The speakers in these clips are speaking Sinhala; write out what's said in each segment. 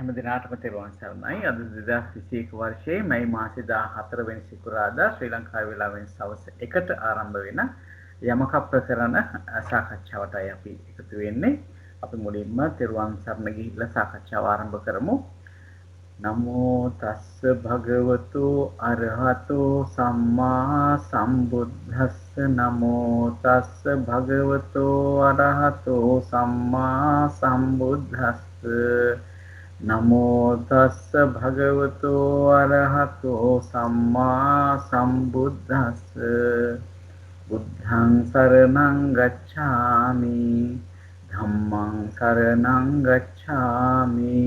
හැම දිනාටම තෙරුවන් සරණයි. අද 2021 වර්ෂයේ මැයි මාසේ 14 වෙනි සිකුරාදා ශ්‍රී ලංකාවේ වේලාවෙන් සවස් 1ට ආරම්භ වෙන යමක ප්‍රකරණ සාකච්ඡාවටයි අපි එකතු වෙන්නේ. අපි මුලින්ම තෙරුවන් සරණ ගිහිල්ලා සාකච්ඡාව ආරම්භ කරමු. නමෝ තස්ස භගවතු අරහතෝ සම්මා සම්බුද්දස්ස නමෝ තස්ස භගවතු අරහතෝ සම්මා සම්බුද්දස්ස නමෝ තස්ස භගවතු අරහතෝ සම්මා සම්බුද්දස්ස බුද්ධං සරණං ගච්ඡාමි ධම්මං සරණං ගච්ඡාමි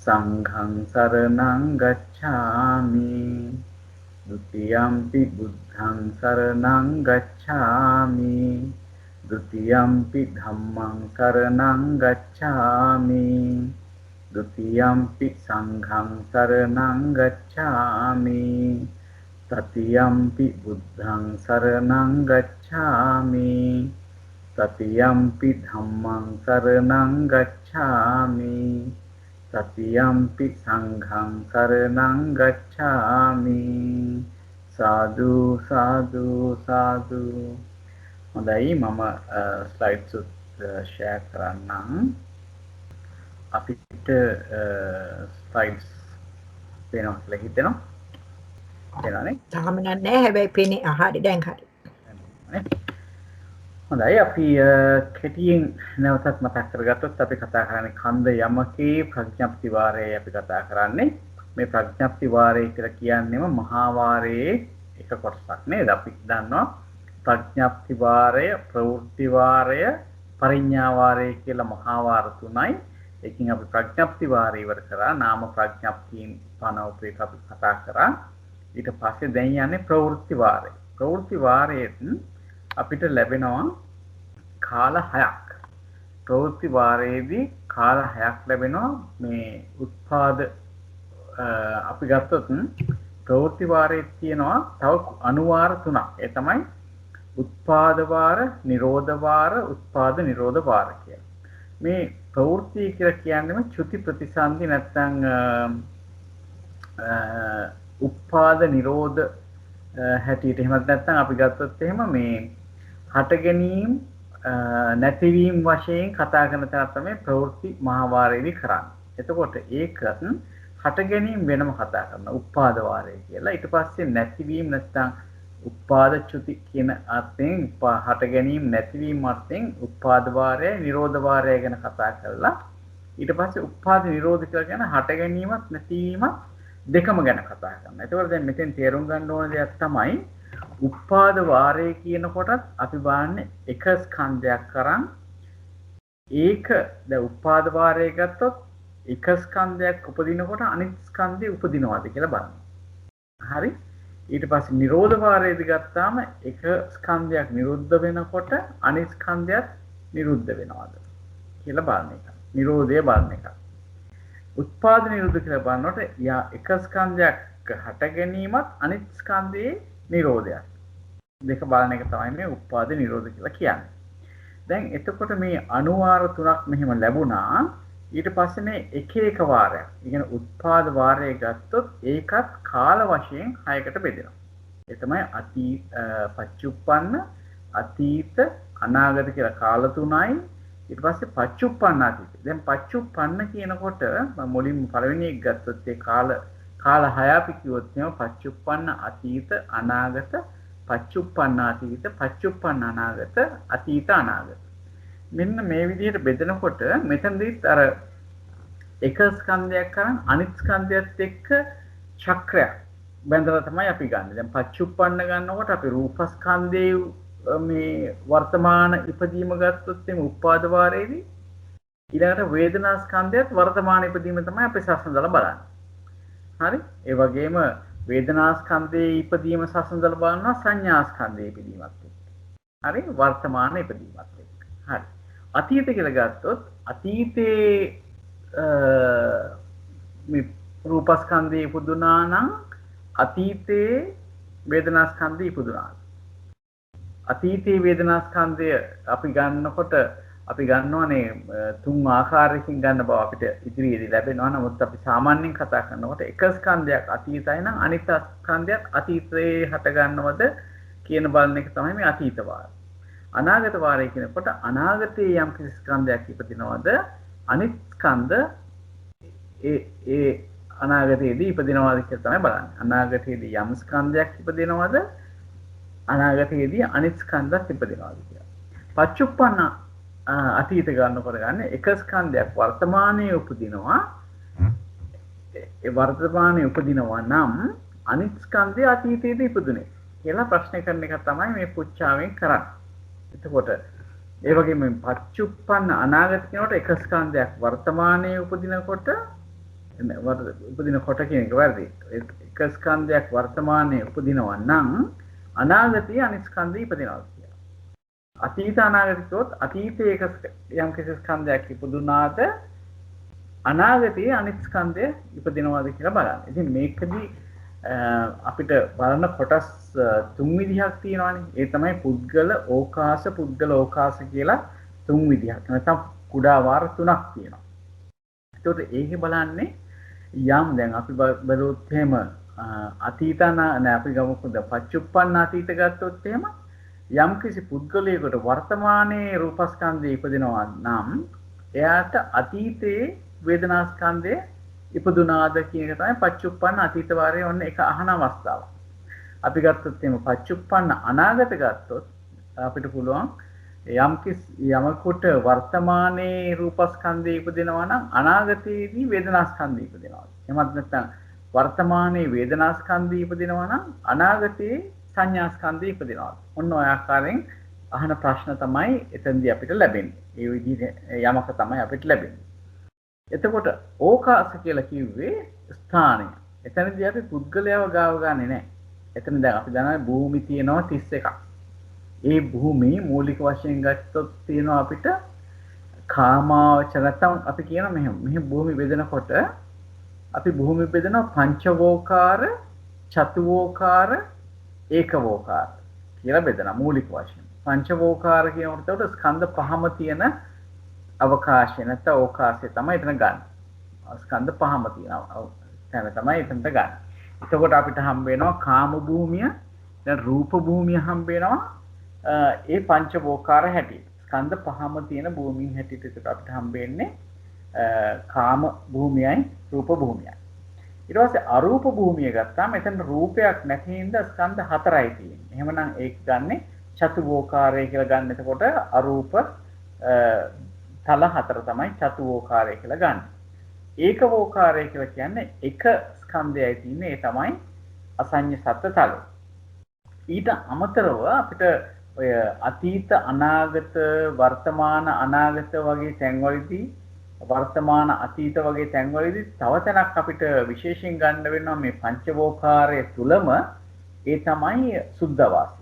සංඝං සරණං ගච්ඡාමි ဒုတိယံ පි බුද්ධං සරණං ගච්ඡාමි ဒုတိယံ පි ධම්මං සරණං ගච්ඡාමි ဒုတိယံ පි සංඝං සරණං ගච්ඡාමි တတိယံ පි බුද්ධං සරණං ගච්ඡාමි တတိယံ පි ධම්මං සරණං ගච්ඡාමි තතියම්පි සංඝං සරණං ගච්ඡාමි සාදු සාදු සාදු. හොඳයි, මම ස්ලයිඩ්ස් ෂෙයා කරන්නම්. අපිට ස්ලයිඩ්ස් පේනවා කියලා හිතෙනවා. පේනවනේ? තාම නැහැ, හැබැයි පේන්නේ. හරි, දැන් හරි. හොඳයි, අපි කෙටියෙන් නැවතත් මතක් කරගත්තොත් අපි කතා කරන්නේ කන්ද යමකේ ප්‍රඥප්ති වාරය. අපි කතා කරන්නේ මේ ප්‍රඥප්ති වාරය කියලා කියන්නේම මහා වාරයේ එක කොටසක් නේද? අපි දන්නවා ප්‍රඥප්ති වාරය, ප්‍රවෘත්ති වාරය, පරිඥා වාරය කියලා මහා වාර තුනයි. ඒකින් අපි ප්‍රඥප්ති වාරය ඉවර කරා. නාම ප්‍රඥප්තියින් පනවපේක අපි කතා කරා. ඊට පස්සේ දැන් යන්නේ ප්‍රවෘත්ති වාරය. ප්‍රවෘත්ති වාරයෙන් අපිට ලැබෙනවා කාල 6ක්. ප්‍රවෘත්ති වාරයේදී කාල 6ක් ලැබෙනවා. මේ උත්පාද අපි ගත්තොත් ප්‍රවෘත්ති වාරයේ තියෙනවා තව අනුවාර 3ක්. ඒ තමයි උත්පාද වාර, නිරෝධ වාර, උත්පාද නිරෝධ වාර කියලා. මේ ප්‍රවෘත්ති කියලා කියන්නේ චුති ප්‍රතිසන්දි නැත්නම් උත්පාද නිරෝධ හැටියට. එහෙමත් නැත්නම් අපි ගත්තොත් එහෙම මේ හට ගැනීම නැතිවීම වශයෙන් කතා කරන තැන තමයි ප්‍රවෘත්ති මහාවාරයේදී කරන්නේ. එතකොට ඒකත් හට ගැනීම වෙනම කතා කරනවා උත්පාද වාරය කියලා. ඊට පස්සේ නැතිවීම නැත්නම් උත්පාද චුති කියන අර්ථයෙන් හට ගැනීම නැතිවීම අර්ථයෙන් උත්පාද වාරය, නිරෝධ වාරය ගැන කතා කරලා ඊට පස්සේ උත්පාද නිරෝධ කියලා කියන හට ගැනීමත් නැතිවීමත් දෙකම ගැන කතා කරනවා. ඒතකොට දැන් මෙතෙන් තේරුම් ගන්න ඕන දෙයක් තමයි උත්පාද වාරය කියනකොටත් අපි බලන්නේ එක ස්කන්ධයක් කරන් ඒක දැන් උත්පාද වාරය ගත්තොත් එක ස්කන්ධයක් උපදිනකොට අනිත් ස්කන්ධය උපදිනවද කියලා බලන්න. හරි. ඊට පස්සේ නිරෝධ වාරයේදී ගත්තාම එක ස්කන්ධයක් නිරුද්ධ වෙනකොට අනිත් ස්කන්ධයත් නිරුද්ධ වෙනවද කියලා බලන එක. නිරෝධය බලන එක. උත්පාද නිරෝධ කියලා බලනකොට එක ස්කන්ධයක් හට ගැනීමත් අනිත් ස්කන්ධයේ නිරෝධයක් දෙක බලන එක තමයි මේ උත්පාද නිරෝධ කියලා කියන්නේ. දැන් එතකොට මේ අනුවාර 3ක් මෙහෙම ලැබුණා. ඊට පස්සේ මේ එක එක වාරයක්. ඒ කියන්නේ උත්පාද වාරය ගත්තොත් ඒකත් කාල වශයෙන් 6කට බෙදෙනවා. ඒ තමයි අතීත, පච්චුප්පන්න, අතීත, අනාගත කියලා කාල තුනයි. ඊට පස්සේ පච්චුප්පන්න අතීත. දැන් පච්චුප්පන්න කියනකොට මුලින්ම පළවෙනි එක ගත්තොත් ඒ කාල 6 අපි කිව්වොත් එහෙනම් පච්චුප්පන්න අතීත, අනාගත, පච්චුප්පන්න අතීත, පච්චුප්පන්න අනාගත, අතීත අනාගත. මෙන්න මේ විදිහට බෙදනකොට මෙතනදිත් අර එක ස්කන්ධයක් කරන් අනිත් ස්කන්ධයත් එක්ක චක්‍රයක් බැඳලා තමයි අපි ගන්න. දැන් පච්චුප්පන්න ගන්නකොට අපි රූපස්කන්ධයේ මේ වර්තමාන ඉපදීම ගත්තොත් එimhe උපාද වාරයේදී ඊළඟට වේදනා ස්කන්ධයත් වර්තමාන ඉපදීම තමයි අපි සසඳලා බලන්නේ. හරි. ඒ වගේම වේදනා ස්කන්ධයේ ඉපදීම සසඳලා බලනවා සංඥා ස්කන්ධයේ ඉපදීමත් එක්ක. හරි. වර්තමාන ඉපදීමත් එක්ක. හරි. අතීත කියලා ගත්තොත් අතීතේ මේ රූපස්කන්ධය ඉපදුනා නම් අතීතේ වේදනාස්කන්ධය ඉපදුනා. අතීතේ වේදනාස්කන්ධය අපි ගන්නකොට අපි ගන්නවනේ තුන් ආකාරයකින් ගන්න බව අපිට ඉදිරියේදී ලැබෙනවා. නමුත් අපි සාමාන්‍යයෙන් කතා කරනකොට එක ස්කන්ධයක් අතීතයි නම් අනිත් ස්කන්ධයක් අතීතයේ හට ගන්නවද කියන බලන එක තමයි මේ අතීත වාරය. අනාගත වාරය කියනකොට අනාගතයේ යම් කිසි ස්කන්ධයක් ඉපදිනවද අනිත් ස්කන්ධ ඒ අනාගතයේදී ඉපදිනවද කියලා තමයි බලන්නේ. අනාගතයේදී යම් ස්කන්ධයක් ඉපදිනවද අනාගතයේදී අනිත් ස්කන්ධයක් ඉපදිනවද කියලා. පච්චුප්පන්න අතීත ගන්නකොට ගන්න එක ස්කන්ධයක් වර්තමානයේ උපදිනවා. ඒ වර්තමානයේ උපදිනවා නම් අනිත් ස්කන්ධය අතීතයේදී ඉපදුනේ කියලා ප්‍රශ්න කරන එක තමයි මේ පුච්චාවෙන් කරන්නේ. එතකොට ඒ වගේම පච්චුප්පන්න අනාගත කියනකොට එක ස්කන්ධයක් වර්තමානයේ උපදිනකොට කියන එක වැරදි. එක ස්කන්ධයක් වර්තමානයේ උපදිනවා නම් අනාගතයේ අනිත් ස්කන්ධය ඉපදිනවා කියලා. අතීත අනාගත කියොත් අතීතයේ යම් කිසි ස්කන්ධයක් ඉපදුනාද අනාගතයේ අනිත් ස්කන්ධය ඉපදිනවාද කියලා බලන්න. ඉතින් මේකදී අපිට බලන කොටස් තුන් විදිහක් තියෙනවානේ. ඒ තමයි පුද්ගල ඕකාස කියලා තුන් විදිහක්. නැත්නම් කුඩා වාර තුනක් තියෙනවා. ඒතකොට ඒකේ බලන්නේ යම් දැන් අපි බලුවොත් එහෙම අපි ගමුකෝ පච්චුප්පන්න අතීත ගත්තොත් එහෙම යම් කිසි පුද්ගලයෙකුට වර්තමානයේ රූපස්කන්ධය ඉපදිනවා නම් එයාට අතීතයේ වේදනාස්කන්ධය ඉපදුනාද කියන එක තමයි පච්චුප්පන්න අතීත වාරයේ ඔන්න එක අහන අවස්ථාව. අපි ගත්තොත් එහෙම පච්චුප්පන්න අනාගත ගත්තොත් අපිට පුළුවන් යමකට වර්තමානයේ රූපස්කන්ධය ඉපදිනවා නම් අනාගතයේදී වේදනාස්කන්ධය ඉපදිනවා. එහෙමත් නැත්නම් වර්තමානයේ වේදනාස්කන්ධය ඉපදිනවා නම් අනාගතයේ සංඥාස්කන්ධය ඉපදිනවා. ඔන්න ඔය ආකාරයෙන් අහන ප්‍රශ්න තමයි එතෙන්දී අපිට ලැබෙන්නේ. ඒ විදිහේ යමක තමයි අපිට ලැබෙන්නේ. එතකොට ඕකාස කියලා කිව්වේ ස්ථානය. එතනදී අපි පුද්ගලයව ගාව ගන්නෙ නැහැ. එතන දැන් අපි දන්නවා භූමි තියෙනවා 31ක්. ඒ භූමි මූලික වශයෙන් ගත්තොත් තියෙනවා අපිට කාමාවචර නැත්නම් අපි කියන මෙහෙම භූමි බෙදනකොට අපි භූමි බෙදනවා පංචවෝකාර, චතුවෝකාර, ඒකවෝකාර කියලා බෙදනවා මූලික වශයෙන්. පංචවෝකාර කියනකොට ස්කන්ධ පහම තියෙන අවකාශය නැත්නම් ඕකාශය තමයි එතන ගන්න. ස්කන්ධ පහම තියෙනවා. එතන තමයි එතනට ගන්න. එතකොට අපිට හම්බ වෙනවා කාම භූමිය, දැන් රූප භූමිය හම්බ වෙනවා. ඒ පංචවෝකාර හැටියට. ස්කන්ධ පහම තියෙන භූමිය හැටියට අපිට හම්බ වෙන්නේ කාම භූමියයි රූප භූමියයි. ඊට පස්සේ අරූප භූමිය ගත්තාම එතන රූපයක් නැති හින්දා ස්කන්ධ හතරයි තියෙන්නේ. එහෙමනම් ඒක ගන්නෙ චතුවෝකාරය කියලා ගන්න. එතකොට අරූප තල හතර තමයි චතුවෝකාරය කියලා ගන්න. ඒකවෝකාරය කියලා කියන්නේ එක ස්කන්ධයයි තියෙන්නේ. ඒ තමයි අසඤ්ඤ සත්ත්ව තල. ඊට අමතරව අපිට ඔය අතීත අනාගත වර්තමාන අනාගත වගේ තැන්වලදී වර්තමාන අතීත වගේ තැන්වලදී තව තැනක් අපිට විශේෂයෙන් ගන්න වෙනවා මේ පංචවෝකාරය තුලම. ඒ තමයි සුද්ධවාසය.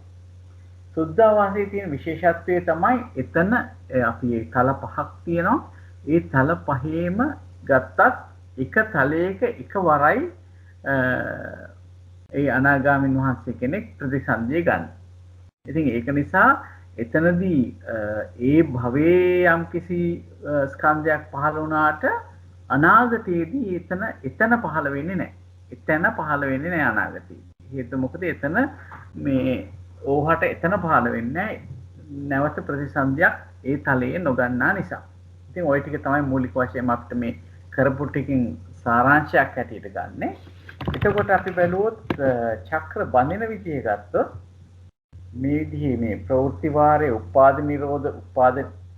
සුද්ධවාසයේ තියෙන විශේෂත්වය තමයි එතන අපි තල පහක් තියෙනවා. ඒ තල පහේම ගත්තත් එක තලයක එකවරයි ඒ අනාගාමීන් වහන්සේ කෙනෙක් ප්‍රතිසන්දිය ගන්න. ඉතින් ඒක නිසා එතනදී ඒ භවයේ යම් කිසි ස්කන්ධයක් පහළ වුණාට අනාගතයේදී එතන පහළ වෙන්නේ නැහැ. එතන පහළ වෙන්නේ නැහැ අනාගතයේ. හේතුව මොකද එතන මේ ඕහට එතන පහළ වෙන්නේ නැවත ප්‍රතිසන්දියක් ඒ තලයේ නොගන්නා නිසා. ඉතින් ওই ටික තමයි මූලික වශයෙන් අපිට මේ කරපු ටිකකින් සාරාංශයක් හැටියට ගන්නෙ. එතකොට අපි බැලුවොත් චක්‍ර බඳින විදිය ගත්තොත් මේ විදිහේ මේ ප්‍රවෘත්ති වාරයේ උපාද නිරෝධ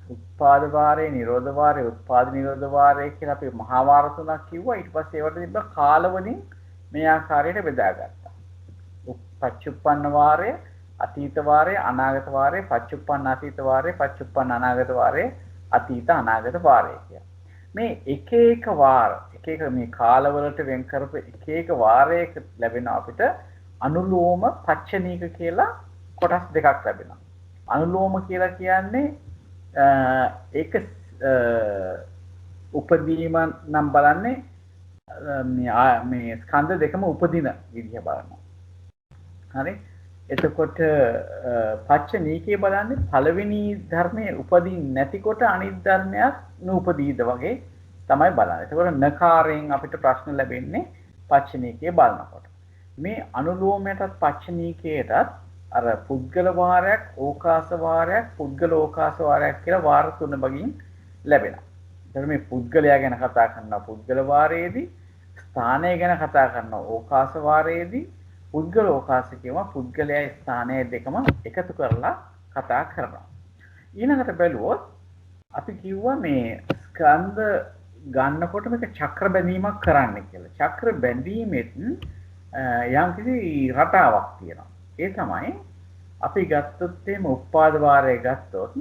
උපාද වාරයේ නිරෝධ වාරයේ උපාද නිරෝධ වාරයේ කියලා අපි මහා වාර තුනක් කිව්වා. ඊට පස්සේ ඒවට තිබ්බ කාල වලින් මේ ආකාරයට බෙදාගත්තා. පච්චුප්පන්න වාරය, අතීත වාරය, අනාගත වාරය, පච්චුප්පන්න අතීත වාරය, පච්චුප්පන්න අනාගත වාරය, අතීත අනාගත වාරය කියලා. මේ එක එක වාර එක එක මේ කාලවලට වෙන් කරපු එක එක වාරයක ලැබෙන අපිට අනුලෝම පච්චනීක කියලා කොටස් දෙකක් ලැබෙනවා. අනුලෝම කියලා කියන්නේ ඒක උපදීම නම් බලන්නේ මේ ස්කන්ධ දෙකම උපදින විදිහ බලනවා. හරි. එතකොට පච්ච නීකේ බලන්නේ පළවෙනි ධර්මයේ උපදින් නැතිකොට අනිත් ධර්මයක් නූපදීද වගේ තමයි බලන්නේ. එතකොට නකාරයෙන් අපිට ප්‍රශ්න ලැබෙන්නේ පච්ච නීකේ බලනකොට. මේ අනුලෝමයටත් පච්ච නීකේටත් අර පුද්ගල වාරයක්, ඕකාස වාරයක්, පුද්ගල ඕකාස වාරයක් කියලා වාර තුන බගින් ලැබෙනවා. එතකොට මේ පුද්ගලයා ගැන කතා කරනවා පුද්ගල වාරයේදී, ස්ථානය ගැන කතා කරනවා ඕකාස වාරයේදී, පුද්ගල ඕකාස කියනවා පුද්ගලයා ස්ථානය දෙකම එකතු කරලා කතා කරනවා. ඊළඟට බැලුවොත් අපි කිව්වා මේ ස්කන්ධ ගන්නකොට මේක චක්‍ර බැඳීමක් කරන්න කියලා. චක්‍ර බැඳීමෙත් යම්කිසි රටාවක් තියෙනවා. ඒ තමයි අපි ගත්තොත් එහෙම උපාද වාරය ගත්තොත්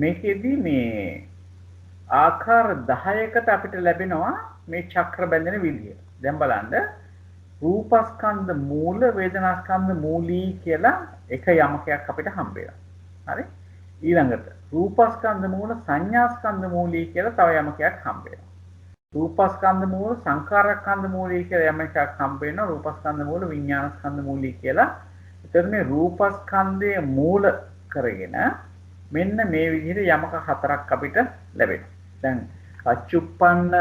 මේකෙදී මේ ආකාර 10කට අපිට ලැබෙනවා මේ චක්‍ර බැඳෙන විදිය. දැන් බලන්න රූපස්කන්ධ මූල වේදනාස්කන්ධ මූලී කියලා එක යමකයක් අපිට හම්බ වෙනවා. හරි? ඊළඟට රූපස්කන්ධ මූල සංඥාස්කන්ධ මූලී කියලා තව යමකයක් හම්බ වෙනවා. රූපස්කන්ධ මූල සංකාරස්කන්ධ මූලී කියලා යමකයක් හම්බ වෙනවා. රූපස්කන්ධ මූල විඥානස්කන්ධ මූලී කියලා. එතන මේ රූපස්කන්ධයේ මූල කරගෙන මෙන්න මේ විදිහට යමක හතරක් අපිට ලැබෙනවා. දැන් පච්චුප්පන්න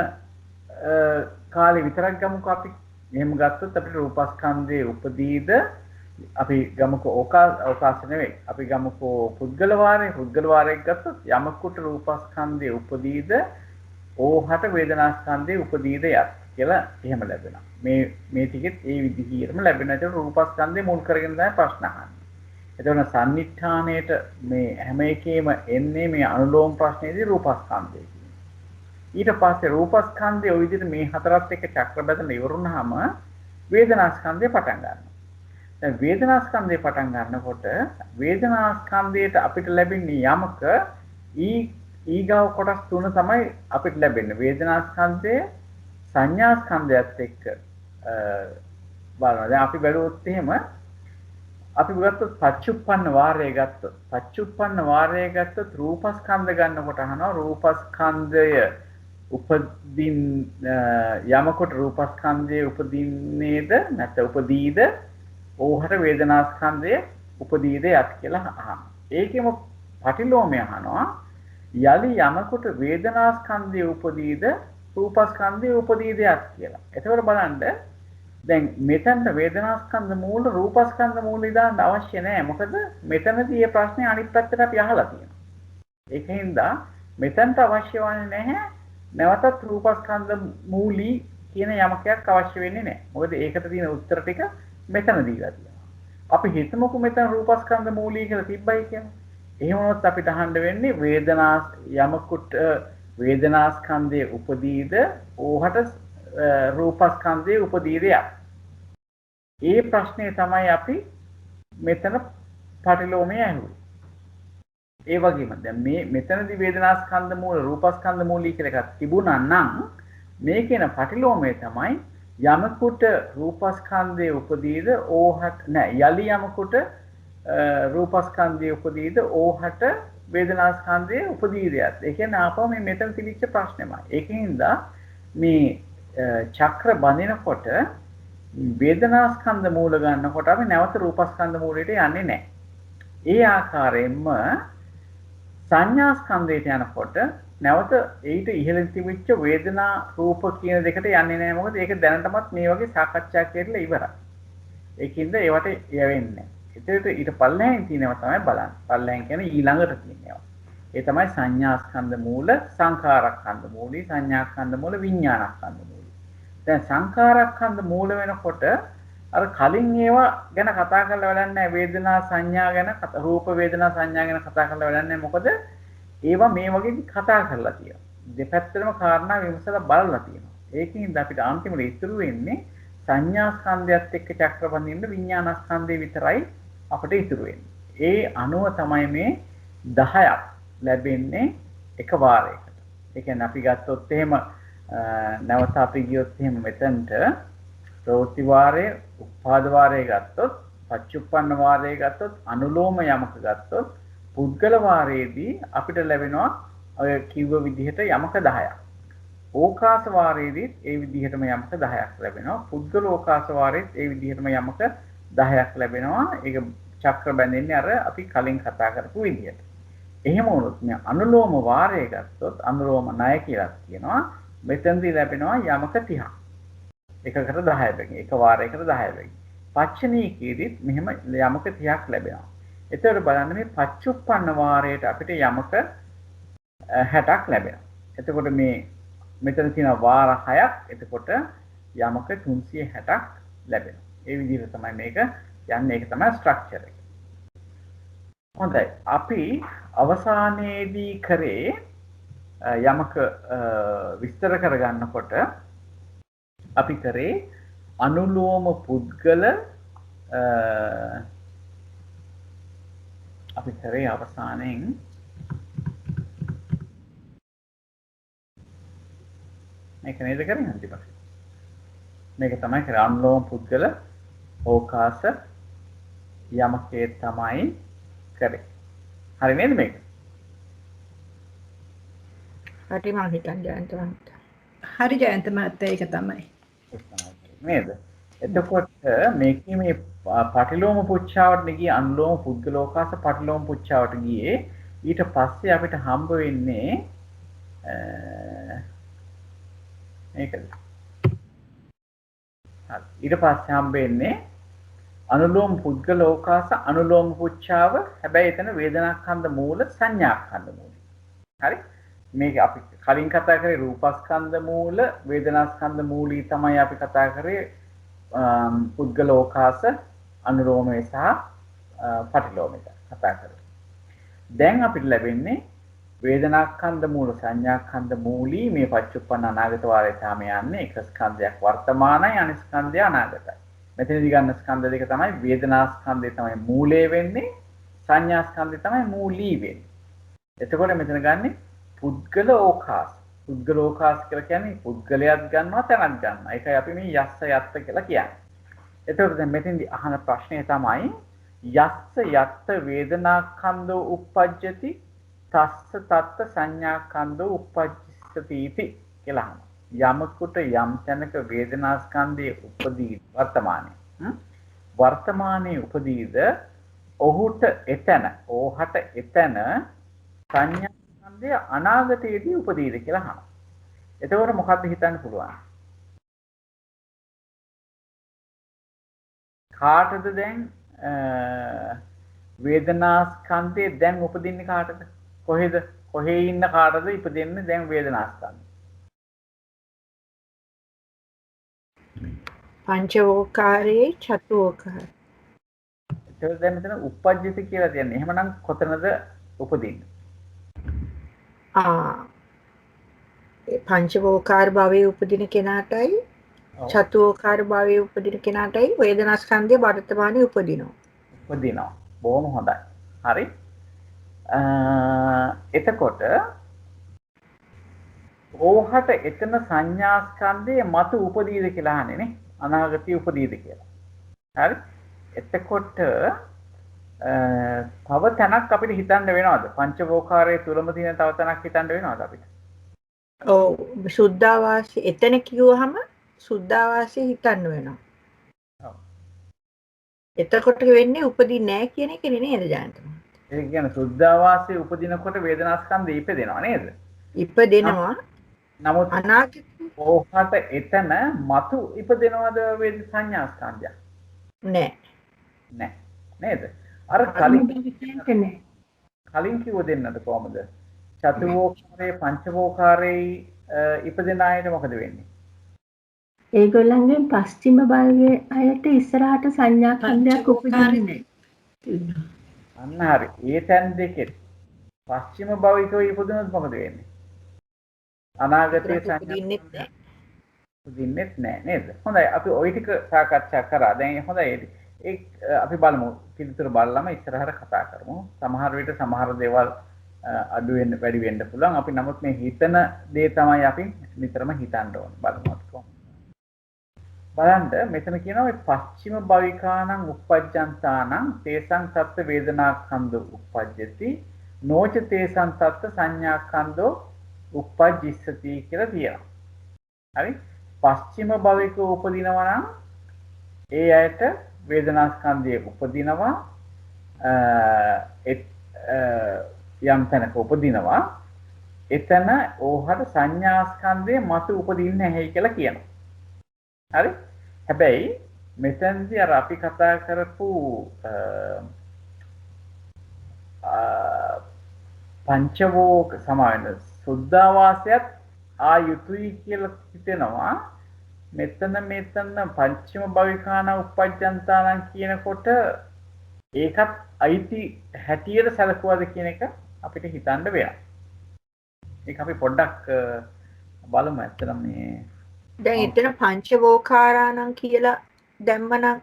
කාලේ විතරක් ගමුකෝ අපි. එහෙම ගත්තොත් අපිට රූපස්කන්ධයේ උපදීද අපි ගමුකෝ ඕකාස නෙවෙයි. අපි ගමුකෝ පුද්ගල වාරයක් ගත්තොත් යමකුට රූපස්කන්ධයේ උපදීද ඕහට වේදනාස්කන්ධයේ උපදීද යත් කියලා එහෙම ලැබෙනවා. මේ ටිකෙත් ඒ විදිහටම ලැබෙන. ඒක රූපස්කන්ධය මුල් කරගෙන තමයි ප්‍රශ්න අහන්නේ. එතකොට සම්නිඨාණයට මේ හැම එකේම එන්නේ මේ අනුලෝම ප්‍රශ්නේදී රූපස්කන්ධය. ඊට පස්සේ රූපස්කන්ධය ওই විදිහට මේ හතරත් එක්ක චක්‍ර බැඳලා ඉවරුනහම වේදනාස්කන්ධය පටන් ගන්නවා. දැන් වේදනාස්කන්ධය පටන් ගන්නකොට වේදනාස්කන්ධයට අපිට ලැබෙන්නේ යමක ඊගාව කොටස් තුන තමයි අපිට ලැබෙන්නේ. වේදනාස්කන්ධය සංඥාස්කන්ධයත් එක්ක බලනවා. දැන් අපි බැලුවොත් එහෙම අපි ගත්තොත් පච්චුප්පන්න වාරය ගත්තොත් රූපස්කන්ධ ගන්නකොට අහනවා රූපස්කන්ධය උපදින් යමකොට රූපස්කන්ධයේ උපදින්නේද නැත්නම් උපදීද ඕහට වේදනාස්කන්ධය උපදීද යත් කියලා අහනවා. ඒකෙම පටිලෝමය අහනවා යලි යමකොට වේදනාස්කන්ධය උපදීද රූපස්කන්ධය උපදීද යත් කියලා. එතකොට බලන්න දැන් මෙතනට වේදනාස්කන්ධ මූල රූපස්කන්ධ මූල ඉදාන්න අවශ්‍ය නැහැ. මොකද මෙතනදී මේ ප්‍රශ්නේ අනිත් පැත්තට අපි අහලා තියෙනවා. ඒකින්ද මෙතනට අවශ්‍ය වන්නේ නැහැ. නැවතත් රූපස්කන්ධ මූලී කියන යමකයක් අවශ්‍ය වෙන්නේ නැහැ. මොකද ඒකට තියෙන උත්තර ටික මෙතන දීලා තියෙනවා. අපි හිතමුකෝ මෙතන රූපස්කන්ධ මූලී කියලා තිබ්බයි කියලා. එහෙම වුණොත් අපිට අහන්න වෙන්නේ යමකුට වේදනාස්කන්ධයේ උපදීද ඕහට රූපස්කන්ධයේ උපදීද යක්. ඒ ප්‍රශ්නේ තමයි අපි මෙතන පටිලෝමයේ ඇහුවේ. ඒ වගේම දැන් මෙතනදී වේදනාස්කන්ධ මූල රූපස්කන්ධ මූලී කියලා එකක් තිබුණා නම් මේකේන පටිලෝමය තමයි යමකුට රූපස්කන්ධයේ උපදීද ඕහට යලි යමකුට රූපස්කන්ධයේ උපදීද ඕහට වේදනාස්කන්ධයේ උපදීද යත්. ඒ කියන්නේ ආපහු මේ මෙතන තිබිච්ච ප්‍රශ්නෙමයි. ඒකින්ද මේ චක්‍ර බඳිනකොට වේදනාස්කන්ධ මූල ගන්නකොට අපි නැවත රූපස්කන්ධ මූලයට යන්නේ නැහැ. ඒ ආකාරයෙන්ම සංඥාස්කන්ධයට යනකොට නැවත ඊට ඉහළින් තිබිච්ච වේදනා රූප කියන දෙකට යන්නේ නැහැ. මොකද ඒක දැනටමත් මේ වගේ සාකච්ඡා කරලා ඉවරයි. ඒකින්ද ඒවට යවෙන්නේ. ඒකට ඊට පල්ලෙහෙන් තියෙනවා තමයි බලන්න. පල්ලෙහෙන් කියන්නේ ඊළඟට තියෙනවා. ඒ තමයි සංඥාස්කන්ධ මූල, සංඛාරස්කන්ධ මූලී, සංඥාස්කන්ධ මූල, විඥානස්කන්ධ මූලී. දැන් සංඛාරස්කන්ධ මූල වෙනකොට අර කලින් ඒවා ගැන කතා කරලා වැඩක් නැහැ. වේදනා සංඥා ගැන රූප වේදනා සංඥා ගැන කතා කරලා වැඩක් නැහැ. මොකද ඒවා මේ වගේ කතා කරලා තියෙනවා. දෙපැත්තටම කාරණා විමසලා බලලා තියෙනවා. ඒකින්ද අපිට අන්තිමට ඉතුරු වෙන්නේ සංඥාස්කන්ධයත් එක්ක චක්‍ර බඳින්න විඥානස්කන්ධය විතරයි අපිට ඉතුරු වෙන්නේ. ඒ අනුව තමයි මේ 10ක් ලැබෙන්නේ එක වාරයකට. ඒ කියන්නේ අපි ගත්තොත් එහෙම නැවත අපි ගියොත් එහෙම මෙතනට ප්‍රවෘත්ති වාරය, උපාද වාරය ගත්තොත්, පච්චුප්පන්න වාරය ගත්තොත්, අනුලෝම යමක ගත්තොත්, පුද්ගල වාරයේදී අපිට ලැබෙනවා ඔය කිව්ව විදිහට යමක 10ක්. ඕකාස වාරයේදීත් ඒ විදිහටම යමක 10ක් ලැබෙනවා. පුද්ගල ඕකාස වාරයේත් ඒ විදිහටම යමක 10ක් ලැබෙනවා. ඒක චක්‍ර බැඳෙන්නේ අර අපි කලින් කතා කරපු විදිහට. එහෙම වුණොත් මේ අනුලෝම වාරය ගත්තොත් අනුලෝම ණය කියලා කියනවා. මෙතනදී ලැබෙනවා යමක 30ක්. එකකට 10 බැගින්. එක වාරයකට 10 බැගින්. පච්චනීකයේදීත් මෙහෙම යමක 30ක් ලැබෙනවා. එතකොට බලන්න මේ පච්චුප්පන්න වාරයට අපිට යමක 60ක් ලැබෙනවා. එතකොට මේ මෙතන තියෙන වාර 6ක්. එතකොට යමක 360ක් ලැබෙනවා. ඒ විදිහට තමයි මේක යන්නේ. ඒක තමයි ස්ට්‍රක්චර් එක. හොඳයි. අපි අවසානයේදී කරේ යමක විස්තර කරගන්නකොට අපි කරේ අනුලෝම පුද්ගල අපි කරේ අවසානයෙන් මේක නේද කරන්නේ අන්තිමට. මේක තමයි කරේ අනුලෝම පුද්ගල ඕකාස යමකේ තමයි කරේ. හරි නේද මේක? හරි මම හිතන්නේ ජයන්ත මහත්තයා. හරි ජයන්ත මහත්තයා ඒක තමයි. නේද? එතකොට මේකේ මේ පටිලෝම පුච්චාවට ගියේ අනුලෝම පුද්ගලෝකාස පටිලෝම පුච්චාවට ගියේ ඊට පස්සේ අපිට හම්බ වෙන්නේ මේකද? හරි. ඊට පස්සේ හම්බ වෙන්නේ අනුලෝම පුද්ගලෝකාස අනුලෝම පුච්චාව. හැබැයි එතන වේදනාස්කන්ධ මූල සංඥාස්කන්ධ මූල. හරි? මේක අපි කලින් කතා කරේ රූපස්කන්ධ මූල වේදනාස්කන්ධ මූලී තමයි අපි කතා කරේ පුද්ගලෝකාස අනුලෝමය සහ පටිලෝමය කතා කරේ. දැන් අපිට ලැබෙන්නේ වේදනාස්කන්ධ මූල සංඥාස්කන්ධ මූලී මේ පච්චුප්පන්න අනාගත වාරයට තාම යන්නේ එක ස්කන්ධයක් වර්තමානයි අනිත් ස්කන්ධය අනාගතයි. මෙතනදී ගන්න ස්කන්ධ දෙක තමයි වේදනාස්කන්ධය තමයි මූලයේ වෙන්නේ සංඥාස්කන්ධය තමයි මූලී වෙන්නේ. එතකොට මෙතන ගන්නේ පුද්ගල ඕකාස. පුද්ගල ඕකාස කියලා කියන්නේ පුද්ගලයක් ගන්නවා තැනක් ගන්නවා. ඒකයි අපි මේ යස්ස යත්ත කියලා කියන්නේ. එතකොට දැන් මෙතෙන්දී අහන ප්‍රශ්නය තමයි යස්ස යත්ත වේදනාඛන්‍தோ uppajjati තස්ස තත්ත සංඥාඛන්‍தோ uppajjati කියලා අහනවා. යමකට යම් තැනක වේදනාස්කන්ධයේ උපදී වර්තමානයේ උපදීද ඔහුට එතන ඕහට එතන සංඥා අනාගතයේදී උපදීද කියලා අහනවා. එතකොට මොකද්ද හිතන්න පුළුවන්? කාටද දැන් වේදනාස්කන්ධය දැන් උපදින්නේ කාටද? කොහෙද? කොහේ ඉන්න කාටද ඉපදෙන්නේ දැන් වේදනාස්කන්ධය? පංචවෝකාරයේ චතුෝකාරය. ඒක දැන් මෙතන uppajjati කියලා කියන්නේ. එහෙමනම් කොතනද උපදින්නේ? පංචවෝකාර භවයේ උපදින කෙනාටයි චතුෝකාර භවයේ උපදින කෙනාටයි වේදනාස්කන්ධය වර්තමානයේ උපදිනවා. බොහොම හොඳයි. හරි. එතකොට ඕහට එතන සංඥාස්කන්ධයේ මතු උපදීද කියලා අහන්නේ නේ. අනාගතයේ උපදීද කියලා. හරි. එතකොට තව තැනක් අපිට හිතන්න වෙනවද? පංචවෝකාරයේ තුලම තියෙන තව තැනක් හිතන්න වෙනවද අපිට? ඔව් සුද්ධාවාසී එතන කිව්වහම සුද්ධාවාසී හිතන්න වෙනවා. ඔව්. එතකොට වෙන්නේ උපදින්නේ නැහැ කියන එක නේද ජයන්ත? ඒ කියන්නේ සුද්ධාවාසී උපදිනකොට වේදනාස්කන්ධය ඉපදෙනවා නේද? ඉපදෙනවා. නමුත් අනාගත ඕහට එතන මතු ඉපදෙනවද වේද සංඥාස්කන්ධය? නෑ. නේද? අර කලින් කිව්ව දෙන්නද කොහමද? චතුවෝකාරයේ පංචවෝකාරයේ ඉපදෙන අයට මොකද වෙන්නේ? ඒගොල්ලන්ගේ පස්චිම භවයේ අයට ඉස්සරහට සංඥා ඛණ්ඩයක් උපදින්නේ නැහැ. අන්න හරි. ඒ තැන් දෙකෙත් පස්චිම භවිකව ඉපදුනොත් මොකද වෙන්නේ? අනාගතයේ උපදින්නෙත් නැහැ. උපදින්නෙත් නැහැ නේද? හොඳයි අපි ওই ටික සාකච්ඡා කරා. දැන් හොඳයි අපි බලමු පිළිතුරු බලලාම ඉස්සරහට කතා කරමු. සමහර විට සමහර දේවල් අඩු වෙන්න වැඩි වෙන්න පුළුවන්. අපි නමුත් මේ හිතන දේ තමයි අපි නිතරම හිතන්න ඕන. බලමු කොහොමද. බලන්න මෙතන කියනවා මේ පස්චිම භවිකානං uppajjantānaං තේසං තත්ත්ව වේදනාඛන්‍தோ uppajjati නොච තේසං තත්ත්ව සංඥාඛන්‍தோ uppajjissati කියලා තියෙනවා. හරි? පස්චිම භවික උපදිනවා නම් ඒ අයට වේදනා ස්කන්ධයේ උපදිනවා යම් තැනක උපදිනවා එතන ඕහට සංඥා ස්කන්ධයේ මතු උපදින්නේ නැහැ කියලා කියනවා. හරි? හැබැයි මෙතනදී අර අපි කතා කරපු පංචවෝක සමාන සුද්ධාවාසයත් ආයුතුයි කියලා හිතෙනවා. මෙතන පංචම භවිකාන උපජ්ජන්තානම් කියනකොට ඒකත් අයිති හැටියට සැලකුවද කියන එක අපිට හිතන්න වෙනවා. ඒක අපි පොඩ්ඩක් බලමු. ඇත්තටම මේ දැන් එතන පංචවෝකාරාණං කියලා දැම්මනම්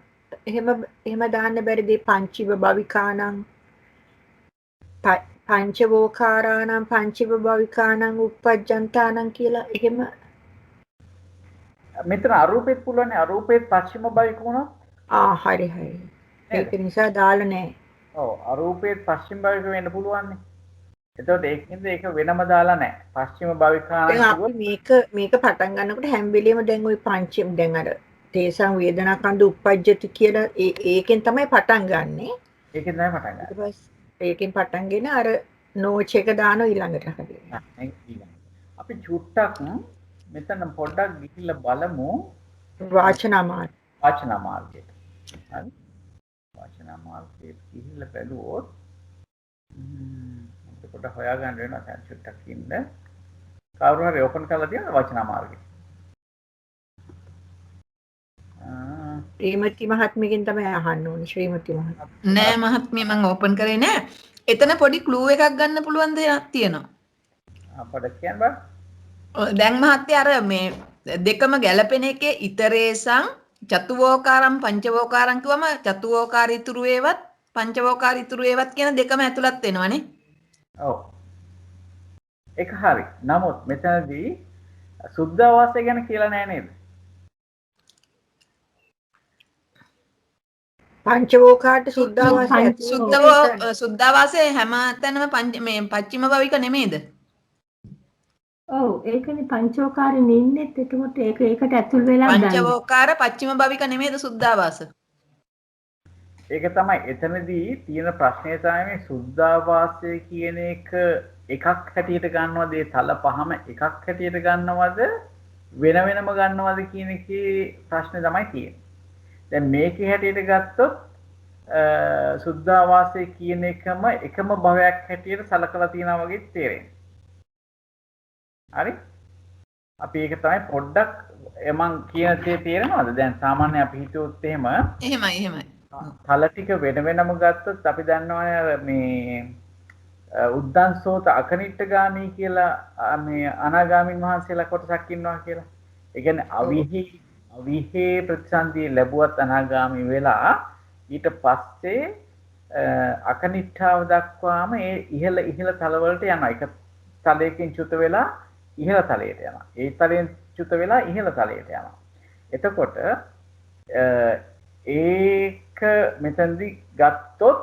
එහෙම දාන්න බැරිද? පංචිව භවිකාණං පංචවෝකාරාණං පංචිව භවිකාණං උපජ්ජන්තානම් කියලා එහෙම මෙතන අරූපෙත් පුළුවන්. අරූපෙත් පස්චිම භවික වුණා. හරි. ඒක නිසා දාලා නැහැ. ඔව් අරූපෙත් පස්චිම භවික වෙන්න පුළුවන් නේ. එතකොට ඒකින්ද ඒක වෙනම දාලා නැහැ. පස්චිම භවිකාණං අපි මේක පටන් ගන්නකොට හැම වෙලෙම දැන් ওই පංචම දැන් අර තේසං වේදනා කන්ද උපජ්ජති කියලා ඒකෙන් තමයි පටන් ගන්නෙ. ඒකෙන් තමයි පටන් ගන්න. ඊට පස්සේ ඒකෙන් පටන්ගෙන අර නෝච් එක දානවා ඊළඟට හරියට. අපි චුට්ටක් මෙතන පොඩ්ඩක් ගිහිල්ලා බලමු වාචනා මාර්ගය. වාචනා මාර්ගයට. හරි? වාචනා මාර්ගයට ගිහිල්ලා බැලුවොත් පොඩ්ඩක් හොයාගන්න වෙනවා දැන් චුට්ටක් ඉන්න. කවුරු හරි ඕපන් කරලා තියන වාචනා මාර්ගය. ශ්‍රීමති මහත්මියගෙන් තමයි අහන්න ඕනේ. ශ්‍රීමති මහත්මිය. නෑ මහත්මිය මම ඕපන් කරේ නෑ. එතන පොඩි ක්ලූ එකක් ගන්න පුළුවන් දෙයක් තියෙනවා. පොඩ්ඩක් කියන්න බෑ. දැන් මහත්මිය අර මේ දෙකම ගැලපෙන එකේ ඉතරේසං චතුවෝකාරම් පංචවෝකාරම් කිව්වම චතුවෝකාර ඉතුරු ඒවත් පංචවෝකාර ඉතුරු ඒවත් කියන දෙකම ඇතුළත් වෙනවනේ. ඔව්. ඒක හරි. නමුත් මෙතනදී සුද්ධාවාසය ගැන කියලා නෑ නේද? පංචවෝකාට සුද්ධාවාසය හැම තැනම මේ පච්චිම භවික නෙමෙයිද? ඔව් ඒකනේ පංචෝකාරේ නින්නෙත් එතකොට ඒකට ඇතුල් වෙලා පංචවෝකාර පච්චිම භවික නෙමෙයිද සුද්ධාවාස? ඒක තමයි එතනදී තියෙන ප්‍රශ්නේ තමයි මේ සුද්ධාවාසය කියන එක එකක් හැටියට ගන්නවද ඒ තල පහම එකක් හැටියට ගන්නවද වෙන වෙනම ගන්නවද කියන එකේ ප්‍රශ්නේ තමයි තියෙන්නේ. දැන් මේකේ හැටියට ගත්තොත් සුද්ධාවාසය කියන එකම භවයක් හැටියට සලකලා තියෙනවා වගේ තේරෙනවා. හරි? අපි ඒක තමයි පොඩ්ඩක් මම කියන දේ තේරෙනවද? දැන් සාමාන්‍ය අපි හිතුවොත් එහෙමයි. තල ටික වෙන වෙනම ගත්තොත් අපි දන්නවනේ මේ උද්දන්සෝත අකනිට්ඨගාමී කියලා මේ අනාගාමීන් වහන්සේලා කොටසක් ඉන්නවා කියලා. ඒ කියන්නේ අවිහේ ප්‍රතිසන්දිය ලැබුවත් අනාගාමී වෙලා ඊට පස්සේ අකනිට්ඨාව දක්වාම ඒ ඉහළ තලවලට යනවා. එක තලයකින් චුත වෙලා ඉහළ තලයට යනවා. ඒ තලයෙන් චුත වෙලා ඉහළ තලයට යනවා. එතකොට ඒක මෙතනදී ගත්තොත්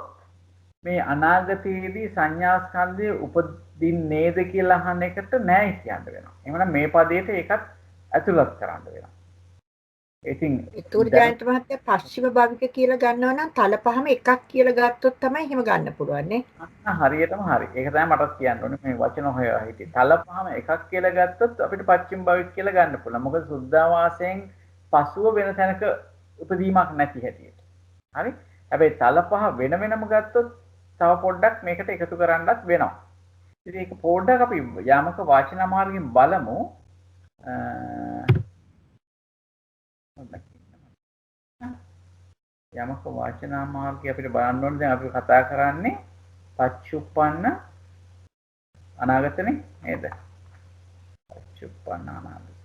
මේ අනාගතයේදී සංඥා ස්කන්ධය උපදින්නේ නේද කියලා අහන එකට නෑ කියන්න වෙනවා. එහෙනම් මේ පදයට ඒකත් ඇතුළත් කරන්න වෙනවා. ඉතින් ඒතකොට ජයන්ත මහත්තයා පස්චිම භවික කියලා ගන්නවා නම් තල පහම එකක් කියලා ගත්තොත් තමයි එහෙම ගන්න පුළුවන් නේ. හරියටම හරි. ඒක තමයි මටත් කියන්න ඕනේ මේ වචන හොයලා හිටියේ. තල පහම එකක් කියලා ගත්තොත් අපිට පස්චිම භවික කියලා ගන්න පුළුවන්. මොකද සුද්ධාවාසයෙන් පසුව වෙන තැනක උපදීමක් නැති හැටියට. හරි? හැබැයි තල පහ වෙන වෙනම ගත්තොත් තව පොඩ්ඩක් මේකට එකතු කරන්නත් වෙනවා. ඉතින් ඒක පොඩ්ඩක් අපි යාමක වාචන මාර්ගයෙන් බලමු. යමක වාචනා මාර්ගය අපිට බලන්න ඕනේ. දැන් අපි කතා කරන්නේ පච්චුප්පන්න අනාගතනේ නේද? පච්චුප්පන්න අනාගත.